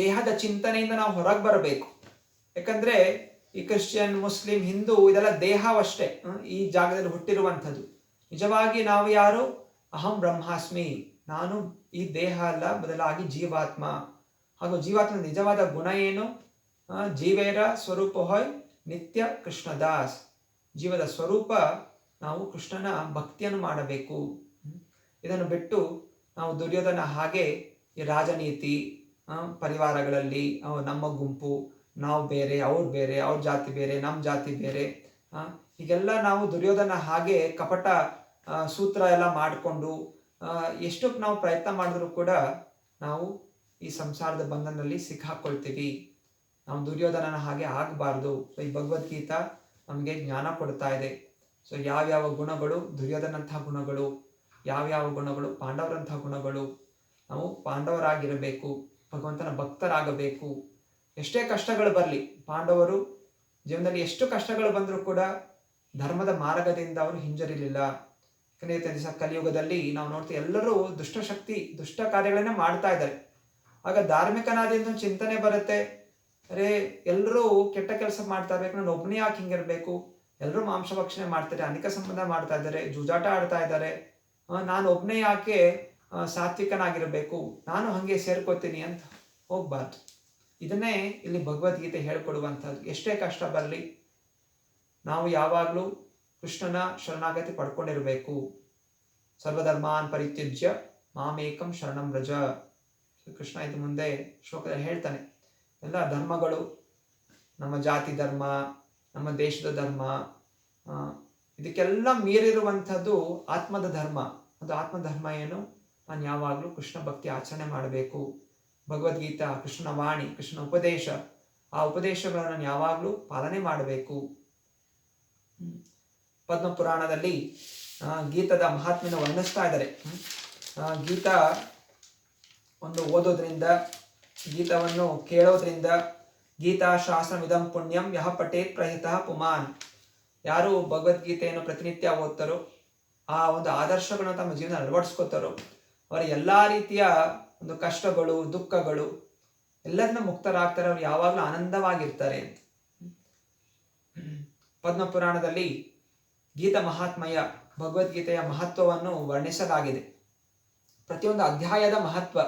ದೇಹದ ಚಿಂತನೆಯಿಂದ ನಾವು ಹೊರಗೆ ಬರಬೇಕು. ಯಾಕಂದ್ರೆ ಈ ಕ್ರಿಶ್ಚಿಯನ್, ಮುಸ್ಲಿಂ, ಹಿಂದೂ ಇದೆಲ್ಲ ದೇಹವಷ್ಟೇ, ಈ ಜಾಗದಲ್ಲಿ ಹುಟ್ಟಿರುವಂಥದ್ದು. ನಿಜವಾಗಿ ನಾವು ಯಾರು? ಅಹಂ ಬ್ರಹ್ಮಾಸ್ಮಿ, ನಾನು ಈ ದೇಹ ಅಲ್ಲ, ಬದಲಾಗಿ ಜೀವಾತ್ಮ. ಹಾಗೂ ಜೀವಾತ್ಮ ನಿಜವಾದ ಗುಣ ಏನು? ಜೀವೇರ ಸ್ವರೂಪ ಹೊಯ್ ನಿತ್ಯ ಕೃಷ್ಣದಾಸ್. ಜೀವದ ಸ್ವರೂಪ ನಾವು ಕೃಷ್ಣನ ಭಕ್ತಿಯನ್ನು ಮಾಡಬೇಕು. ಇದನ್ನು ಬಿಟ್ಟು ನಾವು ದುರ್ಯೋಧನ ಹಾಗೆ ಈ ರಾಜನೀತಿ, ಪರಿವಾರಗಳಲ್ಲಿ ನಮ್ಮ ಗುಂಪು, ನಾವು ಬೇರೆ, ಅವ್ರು ಬೇರೆ, ಅವ್ರ ಜಾತಿ ಬೇರೆ, ನಮ್ಮ ಜಾತಿ ಬೇರೆ, ಹೀಗೆಲ್ಲ ನಾವು ದುರ್ಯೋಧನ ಹಾಗೆ ಕಪಟ ಸೂತ್ರ ಎಲ್ಲ ಮಾಡಿಕೊಂಡು ಎಷ್ಟಕ್ಕೆ ನಾವು ಪ್ರಯತ್ನ ಮಾಡಿದ್ರು ಕೂಡ ನಾವು ಈ ಸಂಸಾರದ ಬಂಧನದಲ್ಲಿ ಸಿಕ್ಕಾಕೊಳ್ತೀವಿ. ನಾವು ದುರ್ಯೋಧನನ ಹಾಗೆ ಆಗಬಾರ್ದು. ಈ ಭಗವದ್ಗೀತಾ ನಮಗೆ ಜ್ಞಾನ ಕೊಡ್ತಾ ಇದೆ. ಸೊ ಯಾವ್ಯಾವ ಗುಣಗಳು ದುರ್ಯೋಧನಂತಹ ಗುಣಗಳು, ಯಾವ್ಯಾವ ಗುಣಗಳು ಪಾಂಡವರಂತಹ ಗುಣಗಳು. ನಾವು ಪಾಂಡವರಾಗಿರಬೇಕು, ಭಗವಂತನ ಭಕ್ತರಾಗಬೇಕು. ಎಷ್ಟೇ ಕಷ್ಟಗಳು ಬರಲಿ, ಪಾಂಡವರು ಜೀವನದಲ್ಲಿ ಎಷ್ಟು ಕಷ್ಟಗಳು ಬಂದರೂ ಕೂಡ ಧರ್ಮದ ಮಾರ್ಗದಿಂದ ಅವರು ಹಿಂಜರಿಲಿಲ್ಲ. ಯಾಕಂದ್ರೆ ಕಲಿಯುಗದಲ್ಲಿ ನಾವು ನೋಡ್ತೀವಿ, ಎಲ್ಲರೂ ದುಷ್ಟ ಕಾರ್ಯಗಳನ್ನೇ ಮಾಡ್ತಾ ಇದ್ದಾರೆ. ಆಗ ಧಾರ್ಮಿಕನಾದಿಂದ ಚಿಂತನೆ ಬರುತ್ತೆ, ಅರೆ ಎಲ್ಲರೂ ಕೆಟ್ಟ ಕೆಲಸ ಮಾಡ್ತಾ ಇರ್ಬೇಕು, ನಾನು ಒಬ್ಬನೇ ಯಾಕೆ ಹಿಂಗಿರ್ಬೇಕು? ಎಲ್ಲರೂ ಮಾಂಸಭಕ್ಷಣೆ ಮಾಡ್ತಾರೆ, ಅನೇಕ ಸಂಬಂಧ ಮಾಡ್ತಾ ಇದ್ದಾರೆ, ಜೂಜಾಟ ಆಡ್ತಾ ಇದ್ದಾರೆ, ನಾನು ಒಬ್ಬನೇ ಯಾಕೆ ಸಾತ್ವಿಕನಾಗಿರ್ಬೇಕು, ನಾನು ಹಂಗೆ ಸೇರ್ಕೋತೀನಿ ಅಂತ ಹೋಗ್ಬಾರ್ದು. ಇದನ್ನೇ ಇಲ್ಲಿ ಭಗವದ್ಗೀತೆ ಹೇಳ್ಕೊಡುವಂಥದ್ದು. ಎಷ್ಟೇ ಕಷ್ಟ ಬರಲಿ ನಾವು ಯಾವಾಗಲೂ ಕೃಷ್ಣನ ಶರಣಾಗತಿ ಪಡ್ಕೊಂಡಿರಬೇಕು. ಸರ್ವಧರ್ಮಾನ್ ಪರಿತ್ಯಜ್ಯ ಮಾಮೇಕಂ ಶರಣಂ ವ್ರಜ. ಕೃಷ್ಣ ಇದು ಮುಂದೆ ಶ್ಲೋಕದಲ್ಲಿ ಹೇಳ್ತಾನೆ. ಎಲ್ಲ ಧರ್ಮಗಳು, ನಮ್ಮ ಜಾತಿ ಧರ್ಮ, ನಮ್ಮ ದೇಶದ ಧರ್ಮ, ಇದಕ್ಕೆಲ್ಲ ಮೀರಿರುವಂಥದ್ದು ಆತ್ಮದ ಧರ್ಮ. ಅದು ಆತ್ಮಧರ್ಮ ಏನು? ನಾನು ಯಾವಾಗಲೂ ಕೃಷ್ಣ ಭಕ್ತಿ ಆಚರಣೆ ಮಾಡಬೇಕು. ಭಗವದ್ಗೀತಾ ಕೃಷ್ಣನ ವಾಣಿ, ಕೃಷ್ಣನ ಉಪದೇಶ, ಆ ಉಪದೇಶಗಳನ್ನು ನಾನು ಯಾವಾಗಲೂ ಪಾಲನೆ ಮಾಡಬೇಕು. ಪದ್ಮ ಪುರಾಣದಲ್ಲಿ ಗೀತದ ಮಹಾತ್ಮೆಯನ್ನು ವರ್ಣಿಸ್ತಾ ಇದ್ದಾರೆ. ಗೀತಾ ಒಂದು ಓದೋದ್ರಿಂದ, ಗೀತವನ್ನು ಕೇಳೋದ್ರಿಂದ, ಗೀತಾ ಶಾಸ್ತ್ರಮಿದಂ ಪುಣ್ಯಂ ಯಹ ಪಠೇತ್ ಪ್ರಹಿತಃ ಪುಮಾನ್. ಯಾರು ಭಗವದ್ಗೀತೆಯನ್ನು ಪ್ರತಿನಿತ್ಯ ಓದ್ತಾರೋ, ಆ ಒಂದು ಆದರ್ಶಗಳನ್ನು ತಮ್ಮ ಜೀವನ ಅಳವಡಿಸ್ಕೋತಾರೋ, ಅವರ ಎಲ್ಲ ರೀತಿಯ ಒಂದು ಕಷ್ಟಗಳು, ದುಃಖಗಳು ಎಲ್ಲದನ್ನ ಮುಕ್ತರಾಗ್ತಾರೆ. ಅವ್ರು ಯಾವಾಗಲೂ ಆನಂದವಾಗಿರ್ತಾರೆ ಅಂತ. ಪದ್ಮ ಪುರಾಣದಲ್ಲಿ ಗೀತ ಮಹಾತ್ಮಯ, ಭಗವದ್ಗೀತೆಯ ಮಹತ್ವವನ್ನು ವರ್ಣಿಸಲಾಗಿದೆ. ಪ್ರತಿಯೊಂದು ಅಧ್ಯಾಯದ ಮಹತ್ವ,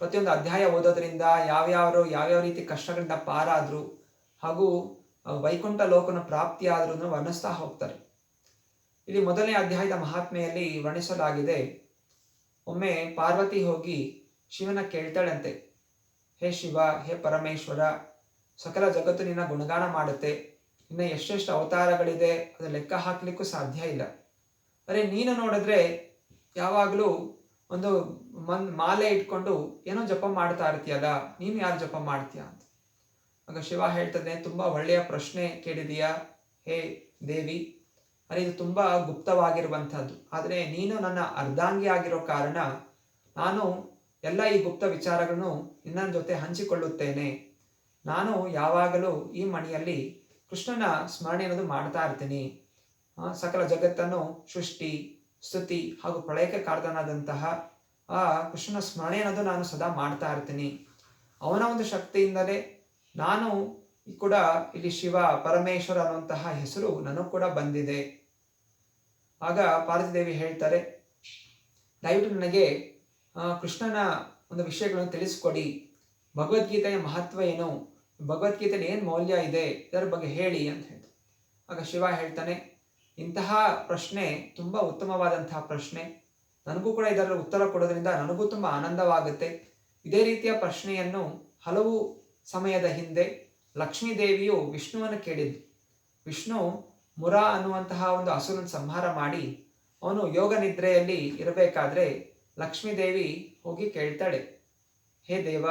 ಪ್ರತಿಯೊಂದು ಅಧ್ಯಾಯ ಓದೋದ್ರಿಂದ ಯಾವ್ಯಾವ ರೀತಿ ಕಷ್ಟಗಳಿಂದ ಪಾರಾದ್ರು ಹಾಗೂ ವೈಕುಂಠ ಲೋಕನ ಪ್ರಾಪ್ತಿಯಾದ್ರೂ ವರ್ಣಿಸ್ತಾ ಹೋಗ್ತಾರೆ. ಇಲ್ಲಿ ಮೊದಲನೇ ಅಧ್ಯಾಯದ ಮಹಾತ್ಮೆಯಲ್ಲಿ ವರ್ಣಿಸಲಾಗಿದೆ. ಒಮ್ಮೆ ಪಾರ್ವತಿ ಹೋಗಿ ಶಿವನ ಕೇಳ್ತಾಳಂತೆ, ಹೇ ಶಿವ, ಹೇ ಪರಮೇಶ್ವರ, ಸಕಲ ಜಗತ್ತು ನಿನ್ನ ಗುಣಗಾನ ಮಾಡುತ್ತೆ, ಇನ್ನು ಎಷ್ಟೆಷ್ಟು ಅವತಾರಗಳಿದೆ ಅದು ಲೆಕ್ಕ ಹಾಕ್ಲಿಕ್ಕೂ ಸಾಧ್ಯ ಇಲ್ಲ. ಅರೆ ನೀನು ನೋಡಿದ್ರೆ ಯಾವಾಗಲೂ ಒಂದು ಮಾಲೆ ಇಟ್ಕೊಂಡು ಏನೋ ಜಪ ಮಾಡ್ತಾ ಇರ್ತೀಯಲ್ಲ, ನೀನು ಯಾರು ಜಪ ಮಾಡ್ತೀಯ ಅಂತ. ಆಗ ಶಿವ ಹೇಳ್ತದೆ, ತುಂಬಾ ಒಳ್ಳೆಯ ಪ್ರಶ್ನೆ ಕೇಳಿದೀಯಾ ಹೇ ದೇವಿ. ಅರೆ ಇದು ತುಂಬಾ ಗುಪ್ತವಾಗಿರುವಂಥದ್ದು, ಆದರೆ ನೀನು ನನ್ನ ಅರ್ಧಾಂಗಿ ಆಗಿರೋ ಕಾರಣ ನಾನು ಎಲ್ಲ ಈ ಗುಪ್ತ ವಿಚಾರಗಳನ್ನು ನಿನ್ನ ಜೊತೆ ಹಂಚಿಕೊಳ್ಳುತ್ತೇನೆ. ನಾನು ಯಾವಾಗಲೂ ಈ ಮಣಿಯಲ್ಲಿ ಕೃಷ್ಣನ ಸ್ಮರಣೆ ಅನ್ನೋದು ಮಾಡ್ತಾ ಇರ್ತೀನಿ. ಸಕಲ ಜಗತ್ತನ್ನು ಸೃಷ್ಟಿ, ಸ್ತುತಿ ಹಾಗೂ ಪ್ರಳಯಕ್ಕೆ ಕಾರಣನಾದಂತಹ ಆ ಕೃಷ್ಣನ ಸ್ಮರಣೆ ಅನ್ನೋದು ನಾನು ಸದಾ ಮಾಡ್ತಾ ಇರ್ತೀನಿ. ಅವನ ಒಂದು ಶಕ್ತಿಯಿಂದಲೇ ನಾನು ಕೂಡ ಇಲ್ಲಿ ಶಿವ ಪರಮೇಶ್ವರ ಅನ್ನುವಂತಹ ಹೆಸರು ನನಗೂ ಕೂಡ ಬಂದಿದೆ. ಆಗ ಪಾರ್ವತೀದೇವಿ ಹೇಳ್ತಾರೆ, ದಯವಿಟ್ಟು ನನಗೆ ಕೃಷ್ಣನ ಒಂದು ವಿಷಯಗಳನ್ನು ತಿಳಿಸ್ಕೊಡಿ, ಭಗವದ್ಗೀತೆಯ ಮಹತ್ವ ಏನು, ಭಗವದ್ಗೀತೆಯಲ್ಲಿ ಏನು ಮೌಲ್ಯ ಇದೆ, ಇದರ ಬಗ್ಗೆ ಹೇಳಿ ಅಂತ ಹೇಳ್ತಾರೆ. ಆಗ ಶಿವ ಹೇಳ್ತಾನೆ, ಇಂತಹ ಪ್ರಶ್ನೆ ತುಂಬ ಉತ್ತಮವಾದಂತಹ ಪ್ರಶ್ನೆ, ನನಗೂ ಕೂಡ ಇದರ ಉತ್ತರ ಕೊಡೋದ್ರಿಂದ ನನಗೂ ತುಂಬ ಆನಂದವಾಗುತ್ತೆ. ಇದೇ ರೀತಿಯ ಪ್ರಶ್ನೆಯನ್ನು ಹಲವು ಸಮಯದ ಹಿಂದೆ ಲಕ್ಷ್ಮೀದೇವಿಯು ವಿಷ್ಣುವನ್ನು ಕೇಳಿದ್ದು. ವಿಷ್ಣು ಮುರ ಅನ್ನುವಂತಹ ಒಂದು ಹಸುರನ್ನು ಸಂಹಾರ ಮಾಡಿ ಅವನು ಯೋಗ ನಿದ್ರೆಯಲ್ಲಿ ಇರಬೇಕಾದ್ರೆ ಲಕ್ಷ್ಮೀದೇವಿ ಹೋಗಿ ಕೇಳ್ತಾಳೆ, ಹೇ ದೇವ,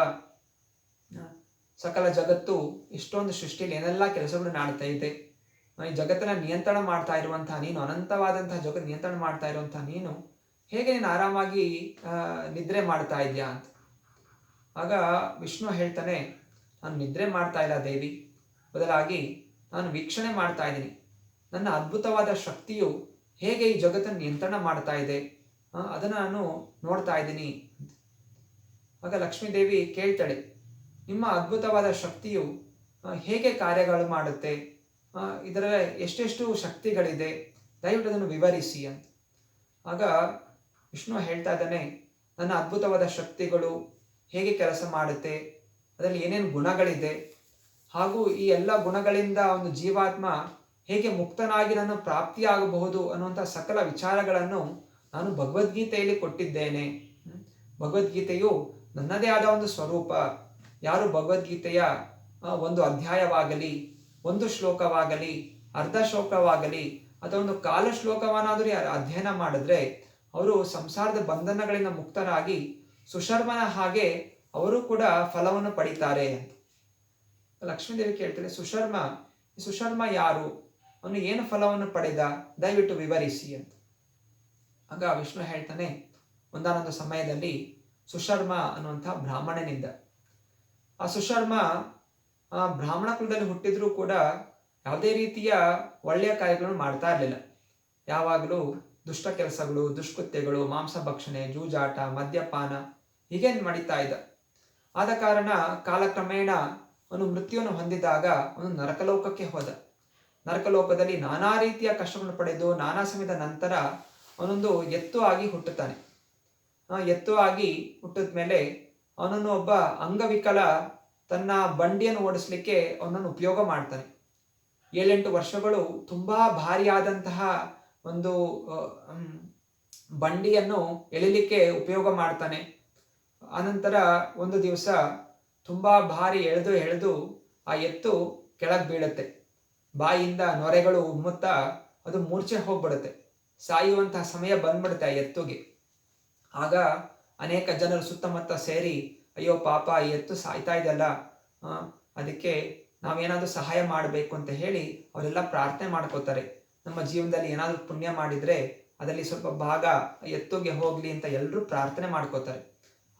ಸಕಲ ಜಗತ್ತು ಇಷ್ಟೊಂದು ಸೃಷ್ಟಿಯಲ್ಲಿ ಏನೆಲ್ಲ ಕೆಲಸಗಳು ಮಾಡ್ತಾ ಇದೆ, ಈ ಜಗತ್ತನ್ನ ನಿಯಂತ್ರಣ ಮಾಡ್ತಾ ಇರುವಂತಹ ನೀನು, ಅನಂತವಾದಂತಹ ಜಗತ್ತು ನಿಯಂತ್ರಣ ಮಾಡ್ತಾ ಇರುವಂತಹ ನೀನು ಹೇಗೆ ನೀನು ಆರಾಮಾಗಿ ನಿದ್ರೆ ಮಾಡ್ತಾ ಇದೆಯಾ ಅಂತ. ಆಗ ವಿಷ್ಣು ಹೇಳ್ತಾನೆ, ನಾನು ನಿದ್ರೆ ಮಾಡ್ತಾ ಇಲ್ಲ ದೇವಿ, ಬದಲಾಗಿ ನಾನು ವೀಕ್ಷಣೆ ಮಾಡ್ತಾ ಇದ್ದೀನಿ. ನನ್ನ ಅದ್ಭುತವಾದ ಶಕ್ತಿಯು ಹೇಗೆ ಈ ಜಗತ್ತನ್ನು ನಿಯಂತ್ರಣ ಮಾಡ್ತಾ ಇದೆ ಅದನ್ನು ನಾನು ನೋಡ್ತಾ ಇದ್ದೀನಿ. ಆಗ ಲಕ್ಷ್ಮೀದೇವಿ ಕೇಳ್ತಾಳೆ, ನಿಮ್ಮ ಅದ್ಭುತವಾದ ಶಕ್ತಿಯು ಹೇಗೆ ಕಾರ್ಯಗಳು ಮಾಡುತ್ತೆ, ಇದರ ಎಷ್ಟೆಷ್ಟು ಶಕ್ತಿಗಳಿದೆ, ದಯವಿಟ್ಟು ಅದನ್ನು ವಿವರಿಸಿ ಅಂತ. ಆಗ ವಿಷ್ಣು ಹೇಳ್ತಾ ಇದ್ದಾನೆ, ನನ್ನ ಅದ್ಭುತವಾದ ಶಕ್ತಿಗಳು ಹೇಗೆ ಕೆಲಸ ಮಾಡುತ್ತೆ, ಅದರಲ್ಲಿ ಏನೇನು ಗುಣಗಳಿದೆ, ಹಾಗೂ ಈ ಎಲ್ಲ ಗುಣಗಳಿಂದ ಒಂದು ಜೀವಾತ್ಮ ಹೇಗೆ ಮುಕ್ತನಾಗಿ ನಾನು ಪ್ರಾಪ್ತಿಯಾಗಬಹುದು ಅನ್ನುವಂಥ ಸಕಲ ವಿಚಾರಗಳನ್ನು ನಾನು ಭಗವದ್ಗೀತೆಯಲ್ಲಿ ಕೊಟ್ಟಿದ್ದೇನೆ. ಭಗವದ್ಗೀತೆಯು ನನ್ನದೇ ಆದ ಒಂದು ಸ್ವರೂಪ. ಯಾರು ಭಗವದ್ಗೀತೆಯ ಒಂದು ಅಧ್ಯಾಯವಾಗಲಿ, ಒಂದು ಶ್ಲೋಕವಾಗಲಿ, ಅರ್ಧ ಶ್ಲೋಕವಾಗಲಿ ಅಥವಾ ಒಂದು ಕಾಲ ಶ್ಲೋಕವನ್ನಾದರೂ ಯಾರು ಅಧ್ಯಯನ ಮಾಡಿದ್ರೆ ಅವರು ಸಂಸಾರದ ಬಂಧನಗಳಿಂದ ಮುಕ್ತರಾಗಿ ಸುಶರ್ಮನ ಹಾಗೆ ಅವರು ಕೂಡ ಫಲವನ್ನು ಪಡಿತಾರೆ ಅಂತ. ಲಕ್ಷ್ಮೀದೇವಿ ಕೇಳ್ತಾಳೆ, ಸುಶರ್ಮ ಯಾರು, ಅವನು ಏನು ಫಲವನ್ನು ಪಡೆದ, ದಯವಿಟ್ಟು ವಿವರಿಸಿ ಅಂತ. ಆಗ ವಿಷ್ಣು ಹೇಳ್ತಾನೆ, ಒಂದಾನೊಂದು ಸಮಯದಲ್ಲಿ ಸುಶರ್ಮ ಅನ್ನುವಂತಹ ಬ್ರಾಹ್ಮಣನಿಂದ. ಆ ಸುಶರ್ಮ ಬ್ರಾಹ್ಮಣ ಕುಲದಲ್ಲಿ ಹುಟ್ಟಿದ್ರೂ ಕೂಡ ಯಾವುದೇ ರೀತಿಯ ಒಳ್ಳೆಯ ಕಾರ್ಯಗಳನ್ನು ಮಾಡ್ತಾ ಇರಲಿಲ್ಲ. ಯಾವಾಗಲೂ ದುಷ್ಟ ಕೆಲಸಗಳು, ದುಷ್ಕೃತ್ಯಗಳು, ಮಾಂಸ ಭಕ್ಷಣೆ, ಜೂಜಾಟ, ಮದ್ಯಪಾನ ಹೀಗೆ ನಡೀತಾ ಇದ್ದ. ಆದ ಕಾರಣ ಕಾಲಕ್ರಮೇಣ ಅವನು ಮೃತ್ಯುವನ್ನು ಹೊಂದಿದಾಗ ಅವನು ನರಕಲೋಕಕ್ಕೆ ಹೋದ. ನರಕಲೋಕದಲ್ಲಿ ನಾನಾ ರೀತಿಯ ಕಷ್ಟವನ್ನು ಪಡೆದು ನಾನಾ ಸಮಯದ ನಂತರ ಅವನೊಂದು ಎತ್ತು ಆಗಿ ಹುಟ್ಟುತ್ತಾನೆ. ಎತ್ತು ಆಗಿ ಹುಟ್ಟಿದ ಮೇಲೆ ಅವನನ್ನು ಒಬ್ಬ ಅಂಗವಿಕಲ ತನ್ನ ಬಂಡಿಯನ್ನು ಓಡಿಸ್ಲಿಕ್ಕೆ ಅವನನ್ನು ಉಪಯೋಗ ಮಾಡ್ತಾನೆ. 7-8 ವರ್ಷಗಳು ತುಂಬಾ ಭಾರಿಯಾದಂತಹ ಒಂದು ಬಂಡಿಯನ್ನು ಎಳಿಲಿಕ್ಕೆ ಉಪಯೋಗ ಮಾಡ್ತಾನೆ. ಆನಂತರ ಒಂದು ದಿವಸ ತುಂಬಾ ಭಾರಿ ಎಳೆದು ಆ ಎತ್ತು ಕೆಳಗೆ ಬೀಳುತ್ತೆ. ಬಾಯಿಯಿಂದ ನೊರೆಗಳು ಉಮ್ಮುತ್ತಾ ಅದು ಮೂರ್ಛೆ ಹೋಗ್ಬಿಡುತ್ತೆ. ಸಾಯುವಂತಹ ಸಮಯ ಬಂದ್ಬಿಡುತ್ತೆ ಆ ಎತ್ತುಗೆ. ಆಗ ಅನೇಕ ಜನರು ಸುತ್ತಮುತ್ತ ಸೇರಿ, ಅಯ್ಯೋ ಪಾಪ, ಈ ಎತ್ತು ಸಾಯ್ತಾ ಇದೆಯಲ್ಲ, ಅದಕ್ಕೆ ನಾವೇನಾದ್ರೂ ಸಹಾಯ ಮಾಡಬೇಕು ಅಂತ ಹೇಳಿ ಅವರೆಲ್ಲ ಪ್ರಾರ್ಥನೆ ಮಾಡ್ಕೋತಾರೆ. ನಮ್ಮ ಜೀವನದಲ್ಲಿ ಏನಾದರೂ ಪುಣ್ಯ ಮಾಡಿದ್ರೆ ಅದರಲ್ಲಿ ಸ್ವಲ್ಪ ಭಾಗ ಎತ್ತುಗೆ ಹೋಗ್ಲಿ ಅಂತ ಎಲ್ಲರೂ ಪ್ರಾರ್ಥನೆ ಮಾಡ್ಕೋತಾರೆ.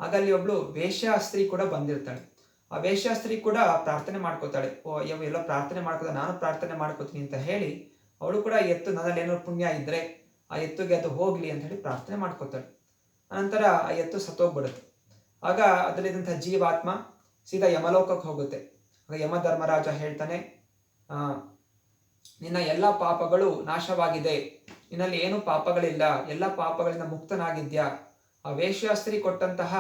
ಆಗ ಅಲ್ಲಿ ಒಬ್ಳು ವೇಶ್ಯ ಸ್ತ್ರೀ ಕೂಡ ಬಂದಿರ್ತಾಳೆ. ಆ ವೇಶ್ಯ ಸ್ತ್ರೀ ಕೂಡ ಪ್ರಾರ್ಥನೆ ಮಾಡ್ಕೋತಾಳೆ. ಎಲ್ಲ ಪ್ರಾರ್ಥನೆ ಮಾಡ್ಕೋತಾರೆ, ನಾನು ಪ್ರಾರ್ಥನೆ ಮಾಡ್ಕೋತೀನಿ ಅಂತ ಹೇಳಿ ಅವಳು ಕೂಡ ಎತ್ತು, ನನ್ನಲ್ಲಿ ಏನಾದ್ರು ಪುಣ್ಯ ಇದ್ರೆ ಆ ಎತ್ತುಗೆ ಅದು ಹೋಗ್ಲಿ ಅಂತ ಹೇಳಿ ಪ್ರಾರ್ಥನೆ ಮಾಡ್ಕೋತಾಳೆ. ಅನಂತರ ಆ ಎತ್ತು ಸತ್ತೋಗ್ಬಿಡುತ್ತೆ. ಆಗ ಅದರಲ್ಲಿದ್ದಂಥ ಜೀವಾತ್ಮ ಸೀದಾ ಯಮಲೋಕಕ್ಕೆ ಹೋಗುತ್ತೆ. ಆಗ ಯಮಧರ್ಮರಾಜ ಹೇಳ್ತಾನೆ, ನಿನ್ನ ಎಲ್ಲ ಪಾಪಗಳು ನಾಶವಾಗಿದೆ, ನಿನ್ನಲ್ಲಿ ಏನು ಪಾಪಗಳಿಲ್ಲ, ಎಲ್ಲ ಪಾಪಗಳಿಂದ ಮುಕ್ತನಾಗಿದ್ಯಾ, ಆ ವೇಶ್ಯಾಸ್ತ್ರಿ ಕೊಟ್ಟಂತಹ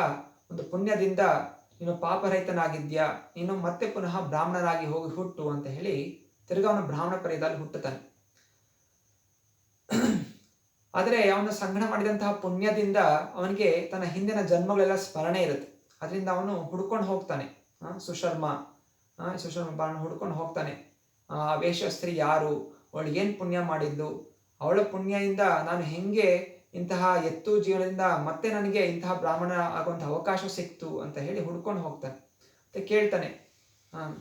ಒಂದು ಪುಣ್ಯದಿಂದ ನೀನು ಪಾಪರಹಿತನಾಗಿದ್ಯಾ, ನೀನು ಮತ್ತೆ ಪುನಃ ಬ್ರಾಹ್ಮಣನಾಗಿ ಹೋಗಿ ಹುಟ್ಟು ಅಂತ ಹೇಳಿ ತಿರ್ಗಾ ಅವನು ಬ್ರಾಹ್ಮಣ ಪರ್ಯದಲ್ಲಿ ಹುಟ್ಟುತ್ತಾನೆ. ಆದರೆ ಅವನು ಸಂಗ್ರಹ ಮಾಡಿದಂತಹ ಪುಣ್ಯದಿಂದ ಅವನಿಗೆ ತನ್ನ ಹಿಂದಿನ ಜನ್ಮಗಳೆಲ್ಲ ಸ್ಮರಣೆ ಇರುತ್ತೆ. ಅದರಿಂದ ಅವನು ಹುಡ್ಕೊಂಡು ಹೋಗ್ತಾನೆ. ಸುಶರ್ಮ ಹುಡ್ಕೊಂಡು ಹೋಗ್ತಾನೆ. ಆ ವೇಶ್ಯಸ್ತ್ರೀ ಯಾರು, ಅವಳು ಏನು ಪುಣ್ಯ ಮಾಡಿದ್ದು, ಅವಳ ಪುಣ್ಯದಿಂದ ನಾನು ಹೆಂಗೆ ಇಂತಹ ಎತ್ತು ಜೀವನದಿಂದ ಮತ್ತೆ ನನಗೆ ಇಂತಹ ಬ್ರಾಹ್ಮಣ ಆಗುವಂಥ ಅವಕಾಶ ಸಿಕ್ತು ಅಂತ ಹೇಳಿ ಹುಡ್ಕೊಂಡು ಹೋಗ್ತಾನೆ. ಮತ್ತೆ ಕೇಳ್ತಾನೆ,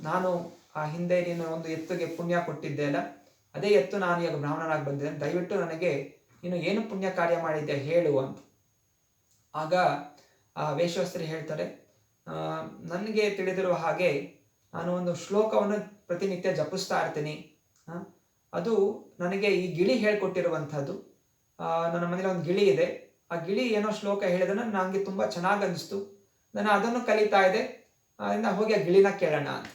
ನಾನು ಆ ಹಿಂದೆ ನೀನು ಒಂದು ಎತ್ತುಗೆ ಪುಣ್ಯ ಕೊಟ್ಟಿದ್ದೆ ಅಲ್ಲ, ಅದೇ ಎತ್ತು ನಾನು ಈಗ ಬ್ರಾಹ್ಮಣನಾಗಿ ಬಂದಿದ್ದೇನೆ, ದಯವಿಟ್ಟು ನನಗೆ ನೀನು ಏನು ಪುಣ್ಯ ಕಾರ್ಯ ಮಾಡಿದ್ದೆ ಹೇಳು ಅಂತ. ಆಗ ಆ ವೇಶ್ಯಸ್ತ್ರೀ ಹೇಳ್ತಾರೆ, ನನಗೆ ತಿಳಿದಿರುವ ಹಾಗೆ ನಾನು ಒಂದು ಶ್ಲೋಕವನ್ನು ಪ್ರತಿನಿತ್ಯ ಜಪಿಸ್ತಾ ಇರ್ತೀನಿ. ಅದು ನನಗೆ ಈ ಗಿಳಿ ಹೇಳ್ಕೊಟ್ಟಿರುವಂಥದ್ದು. ನನ್ನ ಮನೇಲಿ ಒಂದು ಗಿಳಿ ಇದೆ. ಆ ಗಿಳಿ ಏನೋ ಶ್ಲೋಕ ಹೇಳಿದನ್ನು ನನಗೆ ತುಂಬ ಚೆನ್ನಾಗಿ ಅನಿಸ್ತು, ನಾನು ಅದನ್ನು ಕಲಿತಾ ಇದೆ, ಅದರಿಂದ ಹೋಗಿ ಆ ಗಿಳಿನ ಕೇಳೋಣ ಅಂತ.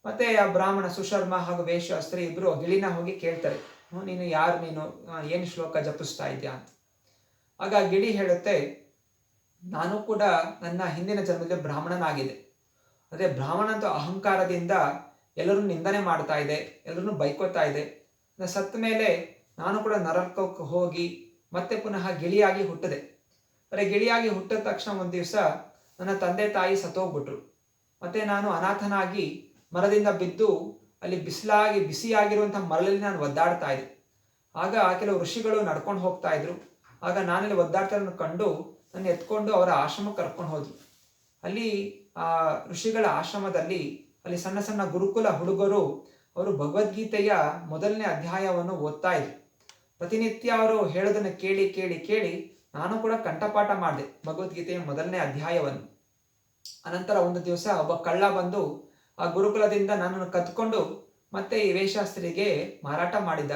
ಮತ್ತೆ ಆ ಬ್ರಾಹ್ಮಣ ಸುಶರ್ಮ ಹಾಗೂ ವೇಶ್ಯಾಸ್ತ್ರೀ ಇಬ್ರು ಗಿಳಿನ ಹೋಗಿ ಕೇಳ್ತಾರೆ, ನೀನು ಯಾರು, ನೀನು ಏನು ಶ್ಲೋಕ ಜಪಿಸ್ತಾ ಇದೆಯಾ ಅಂತ. ಆಗ ಆ ಗಿಳಿ ಹೇಳುತ್ತೆ, ನಾನು ಕೂಡ ನನ್ನ ಹಿಂದಿನ ಜನ್ಮದಲ್ಲಿ ಬ್ರಾಹ್ಮಣನಾಗಿದೆ. ಅದೇ ಬ್ರಾಹ್ಮಣ ಅಂತ ಅಹಂಕಾರದಿಂದ ಎಲ್ಲರೂ ನಿಂದನೆ ಮಾಡ್ತಾ ಇದೆ, ಎಲ್ಲರೂ ಬೈಕೋತಾ ಇದೆ. ಸತ್ತ ಮೇಲೆ ನಾನು ಕೂಡ ನರಕಕ್ಕೆ ಹೋಗಿ ಮತ್ತೆ ಪುನಃ ಗಿಳಿಯಾಗಿ ಹುಟ್ಟಿದೆ. ಆದರೆ ಗಿಳಿಯಾಗಿ ಹುಟ್ಟಿದ ತಕ್ಷಣ ಒಂದು ದಿವಸ ನನ್ನ ತಂದೆ ತಾಯಿ ಸತ್ತೋಗ್ಬಿಟ್ರು. ಮತ್ತೆ ನಾನು ಅನಾಥನಾಗಿ ಮರದಿಂದ ಬಿದ್ದು ಅಲ್ಲಿ ಬಿಸಿಯಾಗಿರುವಂತಹ ಮರಳಲ್ಲಿ ನಾನು ಒದ್ದಾಡ್ತಾ ಇದ್ದೆ. ಆಗ ಕೆಲವು ಋಷಿಗಳು ನಡ್ಕೊಂಡು ಹೋಗ್ತಾ ಇದ್ರು. ಆಗ ನಾನಲ್ಲಿ ಒದ್ದಾಡ್ತಾ ಕಂಡು ನನ್ನ ಎತ್ಕೊಂಡು ಅವರ ಆಶ್ರಮಕ್ಕೆ ಕರ್ಕೊಂಡು ಹೋದ್ರು. ಅಲ್ಲಿ ಆ ಋಷಿಗಳ ಆಶ್ರಮದಲ್ಲಿ ಅಲ್ಲಿ ಸಣ್ಣ ಸಣ್ಣ ಗುರುಕುಲ ಹುಡುಗರು ಅವರು ಭಗವದ್ಗೀತೆಯ ಮೊದಲನೇ ಅಧ್ಯಾಯವನ್ನು ಓದ್ತಾ ಇದ್ರು. ಪ್ರತಿನಿತ್ಯ ಅವರು ಹೇಳೋದನ್ನು ಕೇಳಿ ಕೇಳಿ ಕೇಳಿ ನಾನು ಕೂಡ ಕಂಠಪಾಠ ಮಾಡಿದೆ ಭಗವದ್ಗೀತೆಯ ಮೊದಲನೇ ಅಧ್ಯಾಯವನ್ನು. ಅನಂತರ ಒಂದು ದಿವಸ ಒಬ್ಬ ಕಳ್ಳ ಬಂದು ಆ ಗುರುಕುಲದಿಂದ ನನ್ನನ್ನು ಕದ್ಕೊಂಡು ಮತ್ತೆ ಈ ವೇಷಾಸ್ತ್ರಿಗೆ ಮಾರಾಟ ಮಾಡಿದ್ದ.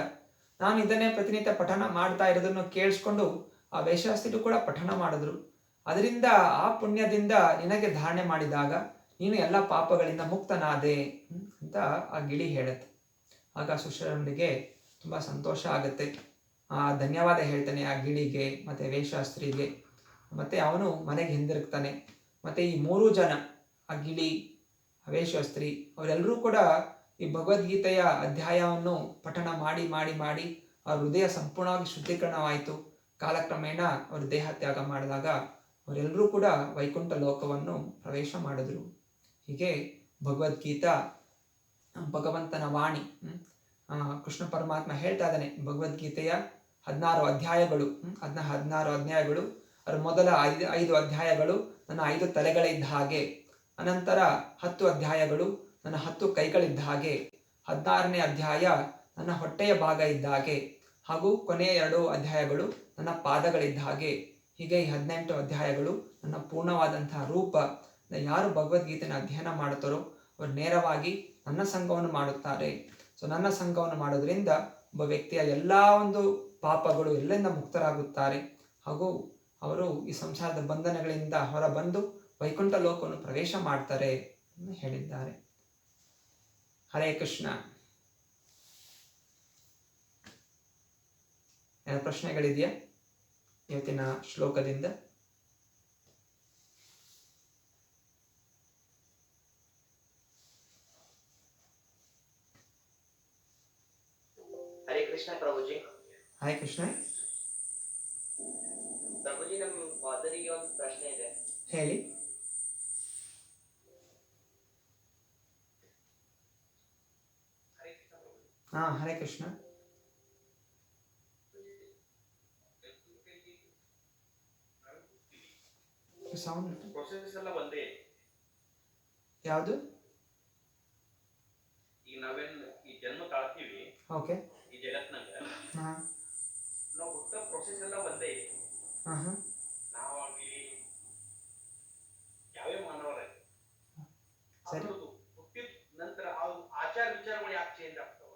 ನಾನು ಇದನ್ನೇ ಪ್ರತಿನಿತ್ಯ ಪಠಣ ಮಾಡ್ತಾ ಇರೋದನ್ನು ಕೇಳಿಸ್ಕೊಂಡು ಆ ವೇಷಾಸ್ತ್ರಿಗಳು ಕೂಡ ಪಠಣ ಮಾಡಿದ್ರು. ಅದರಿಂದ ಆ ಪುಣ್ಯದಿಂದ ನಿನಗೆ ಧಾರಣೆ ಮಾಡಿದಾಗ ನೀನು ಎಲ್ಲ ಪಾಪಗಳಿಂದ ಮುಕ್ತನಾದೆ ಅಂತ ಆ ಗಿಳಿ ಹೇಳುತ್ತೆ. ಆಗ ಸುಶೀಲನಿಗೆ ತುಂಬ ಸಂತೋಷ ಆಗುತ್ತೆ. ಧನ್ಯವಾದ ಹೇಳ್ತಾನೆ ಆ ಗಿಳಿಗೆ ಮತ್ತೆ ವೇಷಾಸ್ತ್ರಿಗೆ. ಮತ್ತೆ ಅವನು ಮನೆಗೆ ಹಿಂದಿರುಗ್ತಾನೆ. ಮತ್ತೆ ಈ 3 ಜನ, ಆ ಗಿಳಿ, ವೇಷಾಸ್ತ್ರಿ, ಅವರೆಲ್ಲರೂ ಕೂಡ ಈ ಭಗವದ್ಗೀತೆಯ ಅಧ್ಯಾಯವನ್ನು ಪಠಣ ಮಾಡಿ ಮಾಡಿ ಮಾಡಿ ಆ ಹೃದಯ ಸಂಪೂರ್ಣವಾಗಿ ಶುದ್ಧೀಕರಣವಾಯಿತು. ಕಾಲಕ್ರಮೇಣ ಅವರು ದೇಹ ತ್ಯಾಗ ಮಾಡಿದಾಗ ಅವರೆಲ್ಲರೂ ಕೂಡ ವೈಕುಂಠ ಲೋಕವನ್ನು ಪ್ರವೇಶ ಮಾಡಿದ್ರು. ಹೀಗೆ ಭಗವದ್ಗೀತಾ ಭಗವಂತನ ವಾಣಿ. ಕೃಷ್ಣ ಪರಮಾತ್ಮ ಹೇಳ್ತಾ ಇದ್ದಾನೆ ಭಗವದ್ಗೀತೆಯ 16 ಅಧ್ಯಾಯಗಳು. 16 ಅಧ್ಯಾಯಗಳು. ಅದರ ಮೊದಲ 5 ಅಧ್ಯಾಯಗಳು ನನ್ನ 5 ತಲೆಗಳಿದ್ದ ಹಾಗೆ, ಅನಂತರ 10 ಅಧ್ಯಾಯಗಳು ನನ್ನ 10 ಕೈಗಳಿದ್ದ ಹಾಗೆ, 16ನೇ ಅಧ್ಯಾಯ ನನ್ನ ಹೊಟ್ಟೆಯ ಭಾಗ ಇದ್ದ ಹಾಗೆ, ಹಾಗೂ ಕೊನೆಯ 2 ಅಧ್ಯಾಯಗಳು ನನ್ನ ಪಾದಗಳಿದ್ದ ಹಾಗೆ. ಹೀಗೆ ಈ 18 ಅಧ್ಯಾಯಗಳು ನನ್ನ ಪೂರ್ಣವಾದಂತಹ ರೂಪ. ಯಾರು ಭಗವದ್ಗೀತೆನ ಅಧ್ಯಯನ ಮಾಡುತ್ತಾರೋ ಅವರು ನೇರವಾಗಿ ನನ್ನ ಸಂಘವನ್ನು ಮಾಡುತ್ತಾರೆ. ಸೊ ನನ್ನ ಸಂಘವನ್ನು ಮಾಡೋದ್ರಿಂದ ಒಬ್ಬ ವ್ಯಕ್ತಿಯ ಎಲ್ಲ ಒಂದು ಪಾಪಗಳು ಎಲ್ಲೆಂದ ಮುಕ್ತರಾಗುತ್ತಾರೆ, ಹಾಗೂ ಅವರು ಈ ಸಂಸಾರದ ಬಂಧನಗಳಿಂದ ಹೊರಬಂದು ವೈಕುಂಠ ಲೋಕವನ್ನು ಪ್ರವೇಶ ಮಾಡ್ತಾರೆ ಎಂದು ಹೇಳಿದ್ದಾರೆ. ಹರೇ ಕೃಷ್ಣ. ಏನ ಪ್ರಶ್ನೆಗಳಿದೆಯಾ ಇವತ್ತಿನ ಶ್ಲೋಕದಿಂದ? ಹರೇ ಕೃಷ್ಣ ಪ್ರಭುಜಿ. ಹರೇ ಕೃಷ್ಣ. ಪ್ರಭುಜಿ, ನಮ್ಮ ಫಾದರಿಗೆ ಒಂದು ಪ್ರಶ್ನೆ ಇದೆ. ಹೇಳಿ. ಹರೇ ಕೃಷ್ಣ. ಸೌಂಡ್ ಪ್ರೊಸೆಸ್ ಎಲ್ಲ ಒಂದೇ. ಯಾವುದು? ಈಗ ನಾವೇನ್ ಈ ಜನ್ಮ ತಾಳ್ತೀವಿ ಓಕೆ ಈ ಜಗತ್ನಾಗ, ನಾವು ಹುಟ್ಟ ಪ್ರೊಸೆಸ್ ಎಲ್ಲ ಒಂದೇ. ನಾವಾಗ್ಲಿ ಯಾವೇ ಮಾನವರ ಹುಟ್ಟಿದ ನಂತರ ಆಚಾರ ವಿಚಾರಗಳು ಯಾಕೆ ಚೇಂಜ್ ಆಗ್ತಾವ?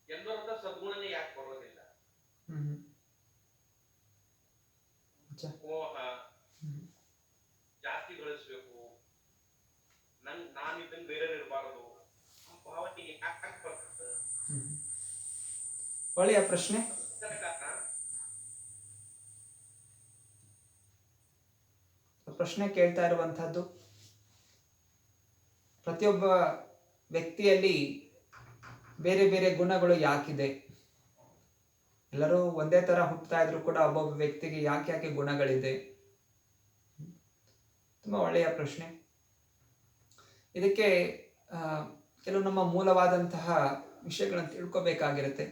ಎಲ್ಲರ ಸದ್ಗುಣನೇ ಯಾಕೆ ಬರೋದಿಲ್ಲ? ಮೋಹ ಜಾಸ್ತಿ ಗಳಿಸ್ಬೇಕು, ನಾನಿದ್ದಂಗೆ ಬೇರೆ ಇರಬಾರದು, ಭಾವನೆಗೆ ಯಾಕೆ ಬರ್ತದೆ? ಒಳ್ಳೆಯ ಪ್ರಶ್ನೆ. ಪ್ರಶ್ನೆ ಕೇಳ್ತಾ ಇರುವಂತಹದ್ದು, ಪ್ರತಿಯೊಬ್ಬ ವ್ಯಕ್ತಿಯಲ್ಲಿ ಬೇರೆ ಬೇರೆ ಗುಣಗಳು ಯಾಕಿದೆ? ಎಲ್ಲರೂ ಒಂದೇ ತರ ಹುಟ್ಟುತ್ತಾ ಇದ್ರು ಕೂಡ ಒಬ್ಬೊಬ್ಬ ವ್ಯಕ್ತಿಗೆ ಯಾಕೆ ಗುಣಗಳಿದೆ? ತುಂಬಾ ಒಳ್ಳೆಯ ಪ್ರಶ್ನೆ. ಇದಕ್ಕೆ ಕೆಲವು ನಮ್ಮ ಮೂಲವಾದಂತಹ ವಿಷಯಗಳನ್ನು ತಿಳ್ಕೋಬೇಕಾಗಿರುತ್ತೆ.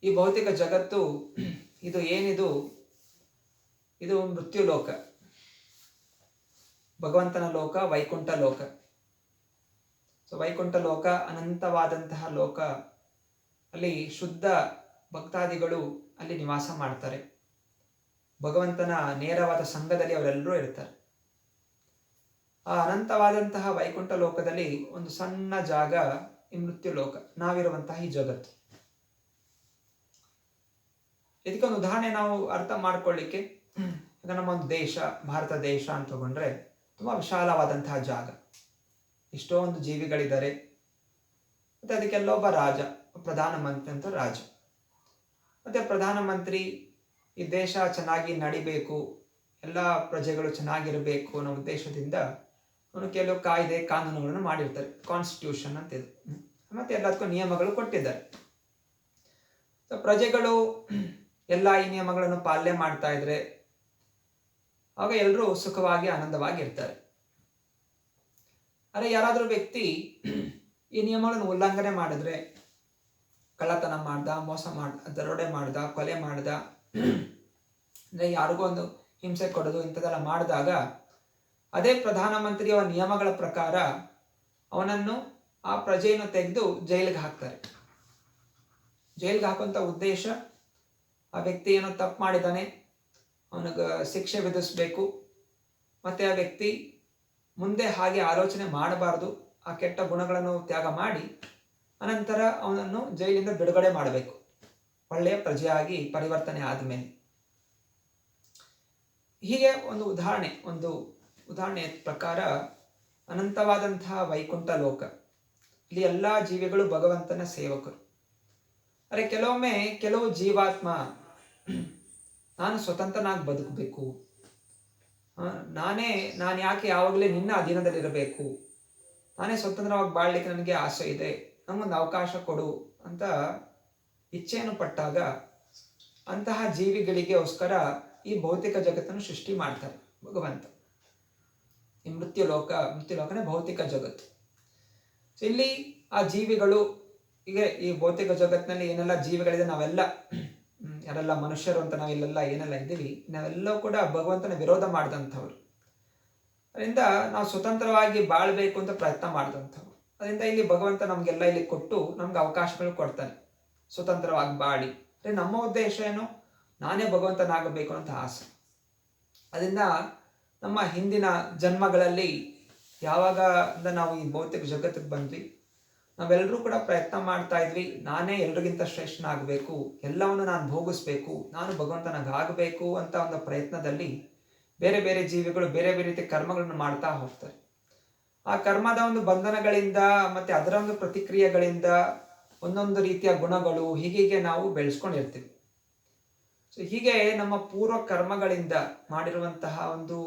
ಈ ಭೌತಿಕ ಜಗತ್ತು ಇದು ಏನಿದು, ಇದು ಮೃತ್ಯು ಲೋಕ, ಭಗವಂತನ ಲೋಕ, ವೈಕುಂಠ ಲೋಕ. ಸೊ ವೈಕುಂಠ ಲೋಕ ಅನಂತವಾದಂತಹ ಲೋಕ. ಅಲ್ಲಿ ಶುದ್ಧ ಭಕ್ತಾದಿಗಳು ಅಲ್ಲಿ ನಿವಾಸ ಮಾಡ್ತಾರೆ. ಭಗವಂತನ ನೇರವಾದ ಸಂಘದಲ್ಲಿ ಅವರೆಲ್ಲರೂ ಇರ್ತಾರೆ. ಆ ಅನಂತವಾದಂತಹ ವೈಕುಂಠ ಲೋಕದಲ್ಲಿ ಒಂದು ಸಣ್ಣ ಜಾಗ ಈ ಮೃತ್ಯು ಲೋಕ, ನಾವಿರುವಂತಹ ಈ ಜಗತ್ತು. ಇದಕ್ಕೊಂದು ಉದಾಹರಣೆ ನಾವು ಅರ್ಥ ಮಾಡ್ಕೊಳ್ಳಿಕ್ಕೆ, ಈಗ ನಮ್ಮ ಒಂದು ದೇಶ, ಭಾರತ ದೇಶ ಅಂತ ತಗೊಂಡ್ರೆ ತುಂಬಾ ವಿಶಾಲವಾದಂತಹ ಜಾಗ, ಎಷ್ಟೊಂದು ಜೀವಿಗಳಿದ್ದಾರೆ. ಮತ್ತೆ ಅದಕ್ಕೆಲ್ಲ ಒಬ್ಬ ರಾಜ, ಪ್ರಧಾನಮಂತ್ರಿ ಅಂತ ರಾಜ. ಮತ್ತೆ ಪ್ರಧಾನಮಂತ್ರಿ ಈ ದೇಶ ಚೆನ್ನಾಗಿ ನಡಿಬೇಕು, ಎಲ್ಲ ಪ್ರಜೆಗಳು ಚೆನ್ನಾಗಿರಬೇಕು ಅನ್ನೋ ಉದ್ದೇಶದಿಂದ ಅವನು ಕೆಲವು ಕಾಯ್ದೆ ಕಾನೂನುಗಳನ್ನು ಮಾಡಿರ್ತಾರೆ. ಕಾನ್ಸ್ಟಿಟ್ಯೂಷನ್ ಅಂತ ಇದು. ಮತ್ತೆ ಎಲ್ಲದಕ್ಕೂ ನಿಯಮಗಳು ಕೊಟ್ಟಿದ್ದಾರೆ. ಪ್ರಜೆಗಳು ಎಲ್ಲ ಈ ನಿಯಮಗಳನ್ನು ಪಾಲನೆ ಮಾಡ್ತಾ ಇದ್ರೆ ಆಗ ಎಲ್ಲರೂ ಸುಖವಾಗಿ ಆನಂದವಾಗಿ ಇರ್ತಾರೆ. ಅರೆ ಯಾರಾದರೂ ವ್ಯಕ್ತಿ ಈ ನಿಯಮಗಳನ್ನು ಉಲ್ಲಂಘನೆ ಮಾಡಿದ್ರೆ, ಕಳ್ಳತನ ಮಾಡ್ದ, ಮೋಸ ಮಾಡ್ದ, ದರೋಡೆ ಮಾಡ್ದ, ಕೊಲೆ ಮಾಡ್ದ, ಅಂದರೆ ಯಾರಿಗೂ ಒಂದು ಹಿಂಸೆ ಕೊಡೋದು ಇಂಥದ್ದೆಲ್ಲ ಮಾಡಿದಾಗ ಅದೇ ಪ್ರಧಾನಮಂತ್ರಿಯ ನಿಯಮಗಳ ಪ್ರಕಾರ ಅವನನ್ನು, ಆ ಪ್ರಜೆಯನ್ನು ತೆಗೆದು ಜೈಲಿಗೆ ಹಾಕ್ತಾರೆ. ಜೈಲಿಗೆ ಹಾಕುವಂಥ ಉದ್ದೇಶ, ಆ ವ್ಯಕ್ತಿ ಏನೋ ತಪ್ಪು ಮಾಡಿದ್ದಾನೆ, ಅವನಿಗೆ ಶಿಕ್ಷೆ ವಿಧಿಸಬೇಕು, ಮತ್ತು ಆ ವ್ಯಕ್ತಿ ಮುಂದೆ ಹಾಗೆ ಆಲೋಚನೆ ಮಾಡಬಾರ್ದು, ಆ ಕೆಟ್ಟ ಗುಣಗಳನ್ನು ತ್ಯಾಗ ಮಾಡಿ ಅನಂತರ ಅವನನ್ನು ಜೈಲಿಂದ ಬಿಡುಗಡೆ ಮಾಡಬೇಕು, ಒಳ್ಳೆಯ ಪ್ರಜೆಯಾಗಿ ಪರಿವರ್ತನೆ ಆದಮೇಲೆ. ಹೀಗೆ ಒಂದು ಉದಾಹರಣೆ ಪ್ರಕಾರ ಅನಂತವಾದಂತಹ ವೈಕುಂಠ ಲೋಕ, ಇಲ್ಲಿ ಎಲ್ಲ ಜೀವಿಗಳು ಭಗವಂತನ ಸೇವಕರು. ಅರೆ ಕೆಲವೊಮ್ಮೆ ಕೆಲವು ಜೀವಾತ್ಮ ನಾನು ಸ್ವತಂತ್ರನಾಗಿ ಬದುಕಬೇಕು, ನಾನು ಯಾಕೆ ಯಾವಾಗಲೇ ನಿನ್ನ ಅಧೀನದಲ್ಲಿರಬೇಕು, ನಾನೇ ಸ್ವತಂತ್ರವಾಗಿ ಬಾಳ್ಲಿಕ್ಕೆ ನನಗೆ ಆಸೆ ಇದೆ, ನಮಗೊಂದು ಅವಕಾಶ ಕೊಡು ಅಂತ ಇಚ್ಛೆಯನ್ನು ಪಟ್ಟಾಗ ಅಂತಹ ಜೀವಿಗಳಿಗೋಸ್ಕರ ಈ ಭೌತಿಕ ಜಗತ್ತನ್ನು ಸೃಷ್ಟಿ ಮಾಡ್ತಾರೆ ಭಗವಂತ. ಈ ಮೃತ್ಯುಲೋಕನೇ ಭೌತಿಕ ಜಗತ್ತು. ಇಲ್ಲಿ ಆ ಜೀವಿಗಳು, ಈಗ ಈ ಭೌತಿಕ ಜಗತ್ತಿನಲ್ಲಿ ಏನೆಲ್ಲ ಜೀವಿಗಳಿದೆ, ಯಾರೆಲ್ಲ ಮನುಷ್ಯರು ಅಂತ ನಾವಿಲ್ಲೆಲ್ಲ ಏನೆಲ್ಲ ಇದ್ದೀವಿ, ನಾವೆಲ್ಲವೂ ಕೂಡ ಭಗವಂತನ ವಿರೋಧ ಮಾಡಿದಂಥವ್ರು. ಅದರಿಂದ ನಾವು ಸ್ವತಂತ್ರವಾಗಿ ಬಾಳ್ಬೇಕು ಅಂತ ಪ್ರಯತ್ನ ಮಾಡಿದಂಥವ್ರು. ಅದರಿಂದ ಇಲ್ಲಿ ಭಗವಂತ ನಮಗೆಲ್ಲ ಇಲ್ಲಿ ಕೊಟ್ಟು ನಮ್ಗೆ ಅವಕಾಶಗಳು ಕೊಡ್ತಾನೆ, ಸ್ವತಂತ್ರವಾಗಿ ಬಾಳಿ. ಅಂದರೆ ನಮ್ಮ ಉದ್ದೇಶ ಏನು, ನಾನೇ ಭಗವಂತನಾಗಬೇಕು ಅಂತ ಆಸೆ. ಅದರಿಂದ ನಮ್ಮ ಹಿಂದಿನ ಜನ್ಮಗಳಲ್ಲಿ ಯಾವಾಗ ನಾವು ಈ ಭೌತಿಕ ಜಗತ್ತಿಗೆ ಬಂದ್ವಿ, ನಾವೆಲ್ಲರೂ ಕೂಡ ಪ್ರಯತ್ನ ಮಾಡ್ತಾ ಇದ್ವಿ, ನಾನೇ ಎಲ್ರಿಗಿಂತ ಶ್ರೇಷ್ಠನಾಗಬೇಕು, ಎಲ್ಲವನ್ನು ನಾನು ಭೋಗಿಸ್ಬೇಕು, ನಾನು ಭಗವಂತನಾಗಬೇಕು ಅಂತ ಒಂದು ಪ್ರಯತ್ನದಲ್ಲಿ ಬೇರೆ ಬೇರೆ ಜೀವಿಗಳು ಬೇರೆ ಬೇರೆ ರೀತಿಯ ಕರ್ಮಗಳನ್ನು ಮಾಡ್ತಾ ಹೋಗ್ತಾರೆ. ಆ ಕರ್ಮದ ಒಂದು ಬಂಧನಗಳಿಂದ ಮತ್ತು ಅದರ ಒಂದು ಪ್ರತಿಕ್ರಿಯೆಗಳಿಂದ ಒಂದೊಂದು ರೀತಿಯ ಗುಣಗಳು ಹೀಗೆ ನಾವು ಬೆಳೆಸ್ಕೊಂಡಿರ್ತೀವಿ. ಸೊ ಹೀಗೆ ನಮ್ಮ ಪೂರ್ವ ಕರ್ಮಗಳಿಂದ ಮಾಡಿರುವಂತಹ ಒಂದು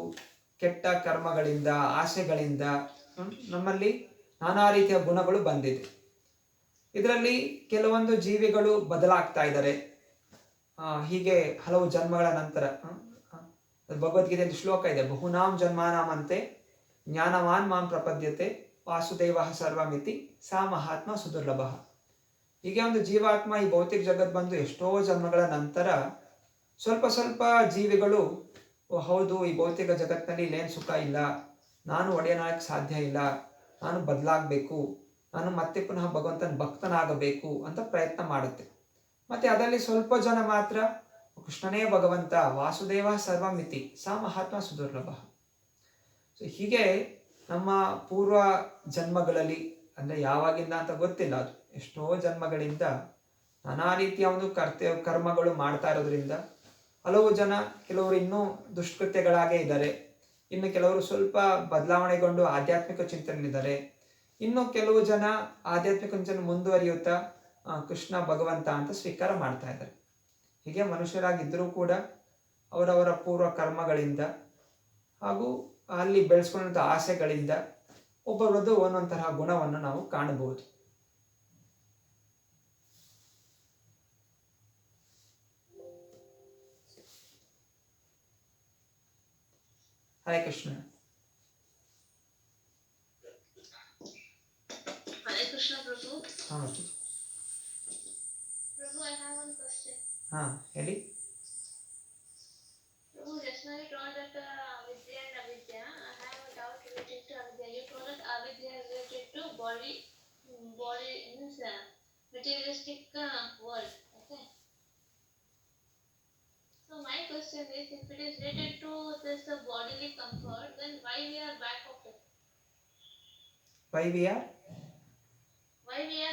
ಕೆಟ್ಟ ಕರ್ಮಗಳಿಂದ, ಆಸೆಗಳಿಂದ ನಮ್ಮಲ್ಲಿ ನಾನಾ ರೀತಿಯ ಗುಣಗಳು ಬಂದಿದೆ. ಇದರಲ್ಲಿ ಕೆಲವೊಂದು ಜೀವಿಗಳು ಬದಲಾಗ್ತಾ ಇದ್ದಾರೆ. ಹೀಗೆ ಹಲವು ಜನ್ಮಗಳ ನಂತರ ಭಗವದ್ಗೀತೆಯಲ್ಲಿ ಶ್ಲೋಕ ಇದೆ, ಬಹುನಾಂ ಜನ್ಮಾನಾಂ ಅಂತೆ ಜ್ಞಾನವಾನ್ ಮಾಂ ಪ್ರಪದ್ಯತೆ ವಾಸುದೇವ ಸರ್ವಮಿತಿ ಸಾ ಮಹಾತ್ಮ ಸುದುರ್ಲಭ. ಹೀಗೆ ಒಂದು ಜೀವಾತ್ಮ ಈ ಭೌತಿಕ ಜಗತ್ ಬಂದು ಎಷ್ಟೋ ಜನ್ಮಗಳ ನಂತರ ಸ್ವಲ್ಪ ಜೀವಿಗಳು, ಹೌದು ಈ ಭೌತಿಕ ಜಗತ್ತಿನಲ್ಲಿ ಇಲ್ಲೇನು ಸುಖ ಇಲ್ಲ, ನಾನು ಒಡೆಯನಾಗಕ್ಕೆ ಸಾಧ್ಯ ಇಲ್ಲ, ನಾನು ಬದಲಾಗಬೇಕು, ನಾನು ಮತ್ತೆ ಪುನಃ ಭಗವಂತನ ಭಕ್ತನಾಗಬೇಕು ಅಂತ ಪ್ರಯತ್ನ ಮಾಡುತ್ತೆ. ಮತ್ತೆ ಅದರಲ್ಲಿ ಸ್ವಲ್ಪ ಜನ ಮಾತ್ರ ಕೃಷ್ಣನೇ ಭಗವಂತ, ವಾಸುದೇವ ಸರ್ವಮಿತಿ ಸಾ ಮಹಾತ್ಮ ಸುದುರ್ಲಭ. ಸೊ ಹೀಗೆ ನಮ್ಮ ಪೂರ್ವ ಜನ್ಮಗಳಲ್ಲಿ, ಅಂದರೆ ಯಾವಾಗಿಂದ ಅಂತ ಗೊತ್ತಿಲ್ಲ, ಅದು ಎಷ್ಟೋ ಜನ್ಮಗಳಿಂದ ನಾನಾ ರೀತಿಯ ಒಂದು ಕರ್ಮಗಳು ಮಾಡ್ತಾ ಇರೋದ್ರಿಂದ ಹಲವು ಜನ, ಕೆಲವರು ಇನ್ನೂ ದುಷ್ಕೃತ್ಯಗಳಾಗೇ ಇದ್ದಾರೆ, ಇನ್ನು ಕೆಲವರು ಸ್ವಲ್ಪ ಬದಲಾವಣೆಗೊಂಡು ಆಧ್ಯಾತ್ಮಿಕ ಚಿಂತನೆಯಲ್ಲಿದ್ದಾರೆ, ಇನ್ನು ಕೆಲವು ಜನ ಆಧ್ಯಾತ್ಮಿಕ ಚಿಂತನೆ ಮುಂದುವರಿಯುತ್ತಾ ಕೃಷ್ಣ ಭಗವಂತ ಅಂತ ಸ್ವೀಕಾರ ಮಾಡ್ತಾ ಇದ್ದಾರೆ. ಹೀಗೆ ಮನುಷ್ಯರಾಗಿದ್ದರೂ ಕೂಡ ಅವರವರ ಪೂರ್ವ ಕರ್ಮಗಳಿಂದ ಹಾಗೂ ಅಲ್ಲಿ ಬೆಳೆಸ್ಕೊಂಡಂಥ ಆಸೆಗಳಿಂದ ಒಬ್ಬರದ್ದು ಒಂದೊಂದು ತರಹ ಗುಣವನ್ನು ನಾವು ಕಾಣಬಹುದು. Hare Krishna. Hare Krishna, Prabhu. Prabhu, I have one question. ಹೇಳಿ. Prabhu, just now you told that Vidya and Avidya. I have a doubt related to Avidya. You told that Avidya is related to body means materialistic world. Okay. So my question is, if it is related to this bodily comfort, then why we are back of it? Why we are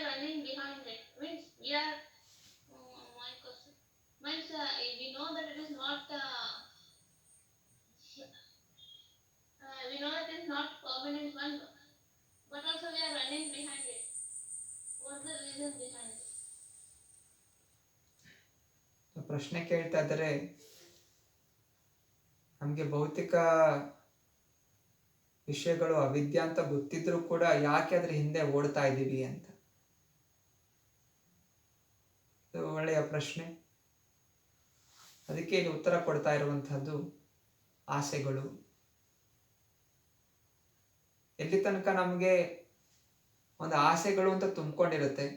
running behind it? Means we are. My question means we know that it is not. We know that it is not permanent one, but also we are running behind it. What's the reason behind it? ಪ್ರಶ್ನೆ ಕೇಳ್ತಾ ಇದ್ದಾರೆ, ನಮಗೆ ಭೌತಿಕ ವಿಷಯಗಳು ಅವಿದ್ಯೆ ಅಂತ ಗೊತ್ತಿದ್ರೂ ಕೂಡ ಯಾಕೆ ಅದ್ರ ಹಿಂದೆ ಓಡ್ತಾ ಇದ್ದೀವಿ ಅಂತ. ಒಳ್ಳೆಯ ಪ್ರಶ್ನೆ. ಅದಕ್ಕೆ ಇಲ್ಲಿ ಉತ್ತರ ಕೊಡ್ತಾ ಇರುವಂತಹದ್ದು, ಆಸೆಗಳು, ಎಲ್ಲಿ ತನಕ ನಮಗೆ ಒಂದು ಆಸೆಗಳು ಅಂತ ತುಂಬಿಕೊಂಡಿರುತ್ತೆ,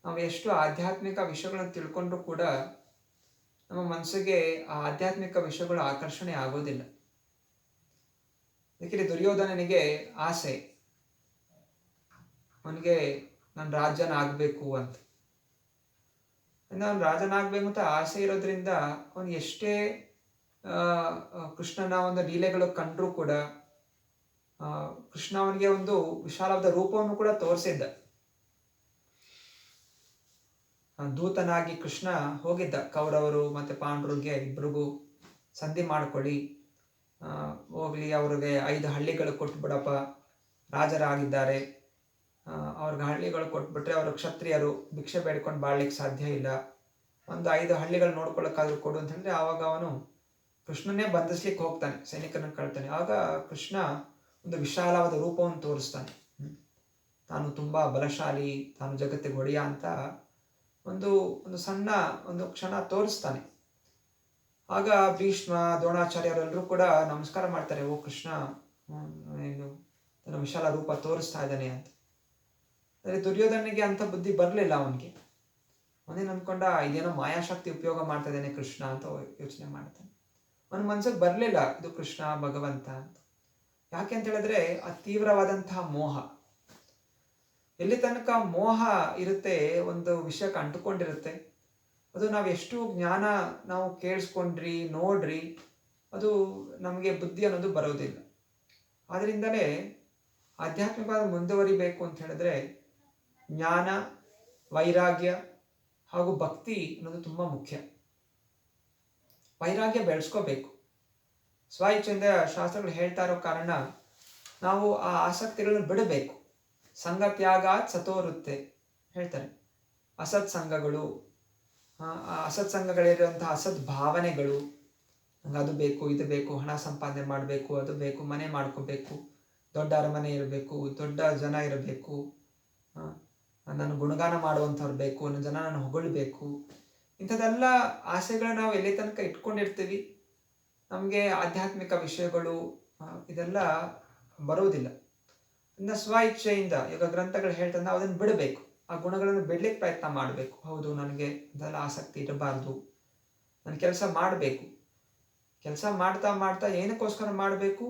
ನಾವು ಎಷ್ಟು ಆಧ್ಯಾತ್ಮಿಕ ವಿಷಯಗಳನ್ನು ತಿಳ್ಕೊಂಡ್ರೂ ಕೂಡ ನಮ್ಮ ಮನಸ್ಸಿಗೆ ಆ ಆಧ್ಯಾತ್ಮಿಕ ವಿಷಯಗಳು ಆಕರ್ಷಣೆ ಆಗೋದಿಲ್ಲ. ಯಾಕೆಂದರೆ ದುರ್ಯೋಧನನಿಗೆ ಆಸೆ, ಅವನಿಗೆ ನಾನು ರಾಜನಾಗಬೇಕು ಅಂತ. ನಾನು ರಾಜನಾಗಬೇಕು ಅಂತ ಆಸೆ ಇರೋದ್ರಿಂದ ಅವನು ಎಷ್ಟೇ ಕೃಷ್ಣನ ಒಂದು ಲೀಲೆಗಳು ಕಂಡ್ರೂ ಕೂಡ ಕೃಷ್ಣ ಅವನಿಗೆ ಒಂದು ವಿಶಾಲವಾದ ರೂಪವನ್ನು ಕೂಡ ತೋರಿಸಿದ್ದ. ದೂತನಾಗಿ ಕೃಷ್ಣ ಹೋಗಿದ್ದ ಕೌರವರು ಮತ್ತು ಪಾಂಡವರಿಗೆ ಇಬ್ಬರಿಗೂ ಸಂಧಿ ಮಾಡ್ಕೊಳ್ಳಿ, ಹೋಗ್ಲಿ ಅವ್ರಿಗೆ 5 ಹಳ್ಳಿಗಳು ಕೊಟ್ಬಿಡಪ್ಪ, ರಾಜರಾಗಿದ್ದಾರೆ, ಅವ್ರಿಗೆ ಹಳ್ಳಿಗಳು ಕೊಟ್ಬಿಟ್ರೆ ಅವರು ಕ್ಷತ್ರಿಯರು, ಭಿಕ್ಷೆ ಬೇಡ್ಕೊಂಡು ಬಾಳ್ಲಿಕ್ಕೆ ಸಾಧ್ಯ ಇಲ್ಲ, ಒಂದು 5 ಹಳ್ಳಿಗಳು ನೋಡ್ಕೊಳ್ಳೋಕ್ಕಾದ್ರೂ ಕೊಡು ಅಂತ ಹೇಳಿದ್ರೆ ಆವಾಗ ಅವನು ಕೃಷ್ಣನೇ ಬಂಧಿಸ್ಲಿಕ್ಕೆ ಹೋಗ್ತಾನೆ, ಸೈನಿಕರನ್ನು ಕಳ್ತಾನೆ. ಆಗ ಕೃಷ್ಣ ಒಂದು ವಿಶಾಲವಾದ ರೂಪವನ್ನು ತೋರಿಸ್ತಾನೆ. ತಾನು ತುಂಬ ಬಲಶಾಲಿ, ತಾನು ಜಗತ್ತಿಗೆ ಒಡೆಯ ಅಂತ ಒಂದು ಸಣ್ಣ ಒಂದು ಕ್ಷಣ ತೋರಿಸ್ತಾನೆ. ಆಗ ಭೀಷ್ಮ, ದ್ರೋಣಾಚಾರ್ಯರೆಲ್ಲರೂ ಕೂಡ ನಮಸ್ಕಾರ ಮಾಡ್ತಾರೆ, ಓ ಕೃಷ್ಣ ಏನು ತನ್ನ ವಿಶಾಲ ರೂಪ ತೋರಿಸ್ತಾ ಇದ್ದಾನೆ ಅಂತ. ಆದರೆ ದುರ್ಯೋಧನಿಗೆ ಅಂತ ಬುದ್ಧಿ ಬರಲಿಲ್ಲ. ಅವನೇನು ಅಂದ್ಕೊಂಡ, ಇದೇನೋ ಮಾಯಾಶಕ್ತಿ ಉಪಯೋಗ ಮಾಡ್ತಾ ಇದ್ದಾನೆ ಕೃಷ್ಣ ಅಂತ ಯೋಚನೆ ಮಾಡ್ತಾನೆ. ಅವನ ಮನ್ಸಿಗೆ ಬರಲಿಲ್ಲ ಇದು ಕೃಷ್ಣ ಭಗವಂತ ಅಂತ. ಯಾಕೆ ಅಂತ ಹೇಳಿದ್ರೆ ಆ ತೀವ್ರವಾದಂತಹ ಮೋಹ. ಎಲ್ಲಿ ತನಕ ಮೋಹ ಇರುತ್ತೆ, ಒಂದು ವಿಷಯಕ್ಕೆ ಅಂಟುಕೊಂಡಿರುತ್ತೆ, ಅದು ನಾವು ಎಷ್ಟು ಜ್ಞಾನ ನಾವು ಕೇಳಿಸ್ಕೊಂಡ್ರಿ ನೋಡ್ರಿ ಅದು ನಮಗೆ ಬುದ್ಧಿ ಅನ್ನೋದು ಬರೋದಿಲ್ಲ. ಆದ್ದರಿಂದಲೇ ಆಧ್ಯಾತ್ಮಿಕವಾಗಿ ಮುಂದುವರಿಬೇಕು ಅಂತ ಹೇಳಿದ್ರೆ ಜ್ಞಾನ, ವೈರಾಗ್ಯ ಹಾಗೂ ಭಕ್ತಿ ಅನ್ನೋದು ತುಂಬ ಮುಖ್ಯ. ವೈರಾಗ್ಯ ಬೆಳೆಸ್ಕೋಬೇಕು. ಸ್ವ ಇಚ್ಛೆಯಿಂದ ಶಾಸ್ತ್ರಗಳು ಹೇಳ್ತಾ ಇರೋ ಕಾರಣ ನಾವು ಆ ಆಸಕ್ತಿಗಳನ್ನು ಬಿಡಬೇಕು. ಸಂಘ ತ್ಯಾಗಾತ್ ಸತೋರುತ್ತೆ ಹೇಳ್ತಾರೆ. ಅಸತ್ ಸಂಘಗಳು, ಅಸತ್ ಸಂಘಗಳಿರುವಂತಹ ಅಸತ್ ಭಾವನೆಗಳು, ನಂಗೆ ಅದು ಬೇಕು ಇದು ಬೇಕು, ಹಣ ಸಂಪಾದನೆ ಮಾಡಬೇಕು, ಅದು ಬೇಕು, ಮನೆ ಮಾಡ್ಕೋಬೇಕು, ದೊಡ್ಡ ಅರಮನೆ ಇರಬೇಕು, ದೊಡ್ಡ ಜನ ಇರಬೇಕು, ನಾನು ಗುಣಗಾನ ಮಾಡುವಂಥವ್ರು ಬೇಕು, ನನ್ನ ಜನ ನಾನು ಹೊಗಳ್ಬೇಕು, ಇಂಥದ್ದೆಲ್ಲ ಆಸೆಗಳನ್ನ ನಾವು ಎಲ್ಲಿ ತನಕ ಇಟ್ಕೊಂಡಿರ್ತೀವಿ ನಮಗೆ ಆಧ್ಯಾತ್ಮಿಕ ವಿಷಯಗಳು ಇದೆಲ್ಲ ಬರೋದಿಲ್ಲ. ಇನ್ನು ಸ್ವ ಇಚ್ಛೆಯಿಂದ ಈಗ ಗ್ರಂಥಗಳು ಹೇಳ್ತಂದ್ರೆ ನಾವು ಅದನ್ನು ಬಿಡಬೇಕು, ಆ ಗುಣಗಳನ್ನು ಬಿಡ್ಲಿಕ್ಕೆ ಪ್ರಯತ್ನ ಮಾಡಬೇಕು. ಹೌದು, ನನಗೆ ಅದೆಲ್ಲ ಆಸಕ್ತಿ ಇರಬಾರ್ದು, ನಾನು ಕೆಲಸ ಮಾಡಬೇಕು. ಕೆಲಸ ಮಾಡ್ತಾ ಮಾಡ್ತಾ ಏನಕ್ಕೋಸ್ಕರ ಮಾಡಬೇಕು?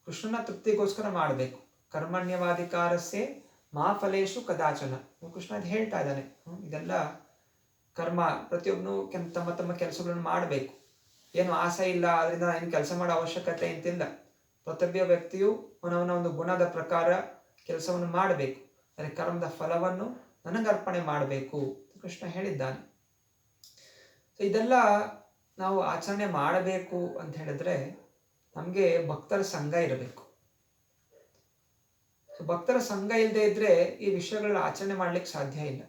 ಕೃಷ್ಣನ ತೃಪ್ತಿಗೋಸ್ಕರ ಮಾಡಬೇಕು. ಕರ್ಮಣ್ಯವಾಧಿಕಾರಸ್ಯೆ ಮಾ ಫಲೇಶು ಕದಾಚನ. ಕೃಷ್ಣ ಅದು ಹೇಳ್ತಾ ಇದ್ದಾನೆ. ಇದೆಲ್ಲ ಕರ್ಮ, ಪ್ರತಿಯೊಬ್ಬನು ತಮ್ಮ ತಮ್ಮ ಕೆಲಸಗಳನ್ನು ಮಾಡಬೇಕು. ಏನು ಆಸೆ ಇಲ್ಲ, ಅದರಿಂದ ಏನು ಕೆಲಸ ಮಾಡೋ ಅವಶ್ಯಕತೆ ಅಂತಿಲ್ಲ. ಪ್ರತಿಯೊಬ್ಬ ವ್ಯಕ್ತಿಯು ಅವನವನ ಒಂದು ಗುಣದ ಪ್ರಕಾರ ಕೆಲಸವನ್ನು ಮಾಡಬೇಕು. ಆದರೆ ಕರ್ಮದ ಫಲವನ್ನು ನನಗೆ ಅರ್ಪಣೆ ಮಾಡಬೇಕು ಕೃಷ್ಣ ಹೇಳಿದ್ದಾನೆ. ಇದೆಲ್ಲ ನಾವು ಆಚರಣೆ ಮಾಡಬೇಕು ಅಂತ ಹೇಳಿದ್ರೆ ನಮಗೆ ಭಕ್ತರ ಸಂಘ ಇರಬೇಕು. ಭಕ್ತರ ಸಂಘ ಇಲ್ಲದೆ ಇದ್ರೆ ಈ ವಿಷಯಗಳನ್ನ ಆಚರಣೆ ಮಾಡ್ಲಿಕ್ಕೆ ಸಾಧ್ಯ ಇಲ್ಲ.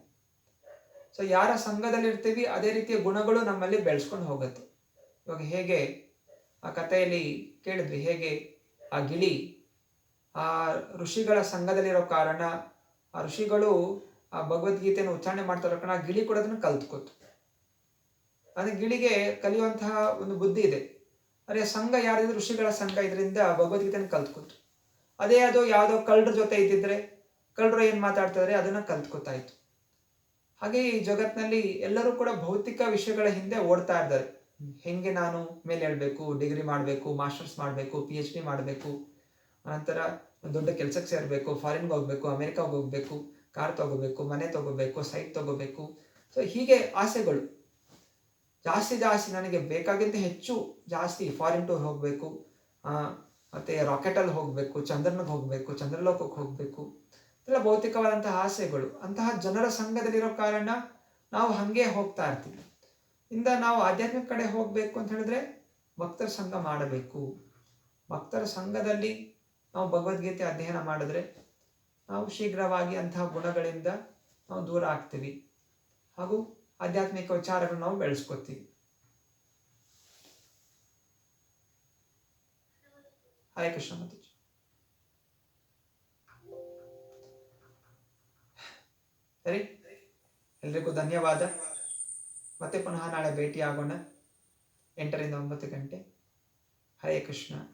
ಯಾರ ಸಂಘದಲ್ಲಿ ಇರ್ತೀವಿ ಅದೇ ರೀತಿಯ ಗುಣಗಳು ನಮ್ಮಲ್ಲಿ ಬೆಳೆಸ್ಕೊಂಡು ಹೋಗುತ್ತೆ. ಇವಾಗ ಹೇಗೆ ಆ ಕಥೆಯಲ್ಲಿ ಕೇಳಿದ್ವಿ, ಹೇಗೆ ಆ ಗಿಳಿ ಆ ಋಷಿಗಳ ಸಂಘದಲ್ಲಿರೋ ಕಾರಣ ಆ ಋಷಿಗಳು ಆ ಭಗವದ್ಗೀತೆಯನ್ನು ಉಚ್ಚಾರಣೆ ಮಾಡ್ತಾ ಇರೋ ಕಾರಣ ಆ ಗಿಳಿ ಕೂಡ ಅದನ್ನು ಕಲ್ತ್ಕೊತು. ಅಂದ್ರೆ ಗಿಳಿಗೆ ಕಲಿಯುವಂತಹ ಒಂದು ಬುದ್ಧಿ ಇದೆ. ಅರೆ ಸಂಘ ಯಾರಿದ್ರು ಋಷಿಗಳ ಸಂಘ, ಇದರಿಂದ ಭಗವದ್ಗೀತೆಯನ್ನು ಕಲ್ತ್ಕೊತು. ಅದೇ ಅದು ಯಾವುದೋ ಕಳ್ಳರ ಜೊತೆ ಇದ್ದಿದ್ರೆ ಕಳ್ಳರು ಏನು ಮಾತಾಡ್ತಿದ್ರೆ ಅದನ್ನ ಕಲ್ತ್ಕೊತಾಯಿತು. ಹಾಗೆ ಈ ಜಗತ್ತಿನಲ್ಲಿ ಎಲ್ಲರೂ ಕೂಡ ಭೌತಿಕ ವಿಷಯಗಳ ಹಿಂದೆ ಓಡ್ತಾ ಇದ್ದಾರೆ. ಹೆಂಗೆ ನಾನು ಮೇಲೆ ಹೇಳ್ಬೇಕು, ಡಿಗ್ರಿ ಮಾಡಬೇಕು, ಮಾಸ್ಟರ್ಸ್ ಮಾಡಬೇಕು, PhD ಮಾಡಬೇಕು, ನಂತರ ದೊಡ್ಡ ಕೆಲಸಕ್ಕೆ ಸೇರಬೇಕು, ಫಾರಿನ್ಗೆ ಹೋಗ್ಬೇಕು, ಅಮೆರಿಕಾಗೆ ಹೋಗ್ಬೇಕು, ಕಾರ್ ತಗೋಬೇಕು, ಮನೆ ತಗೋಬೇಕು, ಸೈಟ್ ತಗೋಬೇಕು. ಹೀಗೆ ಆಸೆಗಳು ಜಾಸ್ತಿ ಜಾಸ್ತಿ, ನನಗೆ ಬೇಕಾಗಿಂತ ಹೆಚ್ಚು ಜಾಸ್ತಿ ಫಾರಿನ್ ಟೂರ್ ಹೋಗಬೇಕು, ಮತ್ತೆ ರಾಕೆಟಲ್ಲಿ ಹೋಗಬೇಕು, ಚಂದ್ರನಿಗೆ ಹೋಗಬೇಕು, ಚಂದ್ರಲೋಕಕ್ಕೆ ಹೋಗಬೇಕು, ಇದೆಲ್ಲ ಭೌತಿಕವಾದಂತಹ ಆಸೆಗಳು. ಅಂತಹ ಜನರ ಸಂಘದಲ್ಲಿರೋ ಕಾರಣ ನಾವು ಹಾಗೆ ಹೋಗ್ತಾ ಇರ್ತೀವಿ. ಇಂದ ನಾವು ಆಧ್ಯಾತ್ಮಿಕ ಕಡೆ ಹೋಗಬೇಕು ಅಂತ ಹೇಳಿದ್ರೆ ಭಕ್ತರ ಸಂಘ ಮಾಡಬೇಕು. ಭಕ್ತರ ಸಂಘದಲ್ಲಿ ನಾವು ಭಗವದ್ಗೀತೆ ಅಧ್ಯಯನ ಮಾಡಿದ್ರೆ ನಾವು ಶೀಘ್ರವಾಗಿ ಅಂತಹ ಗುಣಗಳಿಂದ ನಾವು ದೂರ ಆಗ್ತೀವಿ ಹಾಗೂ ಆಧ್ಯಾತ್ಮಿಕ ವಿಚಾರಗಳನ್ನು ನಾವು ಬೆಳೆಸ್ಕೊತೀವಿ. ಹರೇ ಕೃಷ್ಣ ಮಾತಾಜಿ. ಸರಿ, ಎಲ್ರಿಗೂ ಧನ್ಯವಾದ. ಮತ್ತೆ ಪುನಃ ನಾಳೆ ಭೇಟಿ ಆಗೋಣ 8 ರಿಂದ 9 ಗಂಟೆ. Hare Krishna.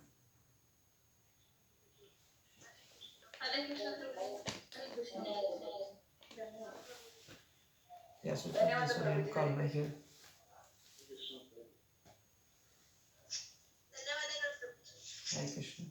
Hare Krishna Prabhu. Hare Krishna. Yes, we can call my here. Hare Krishna.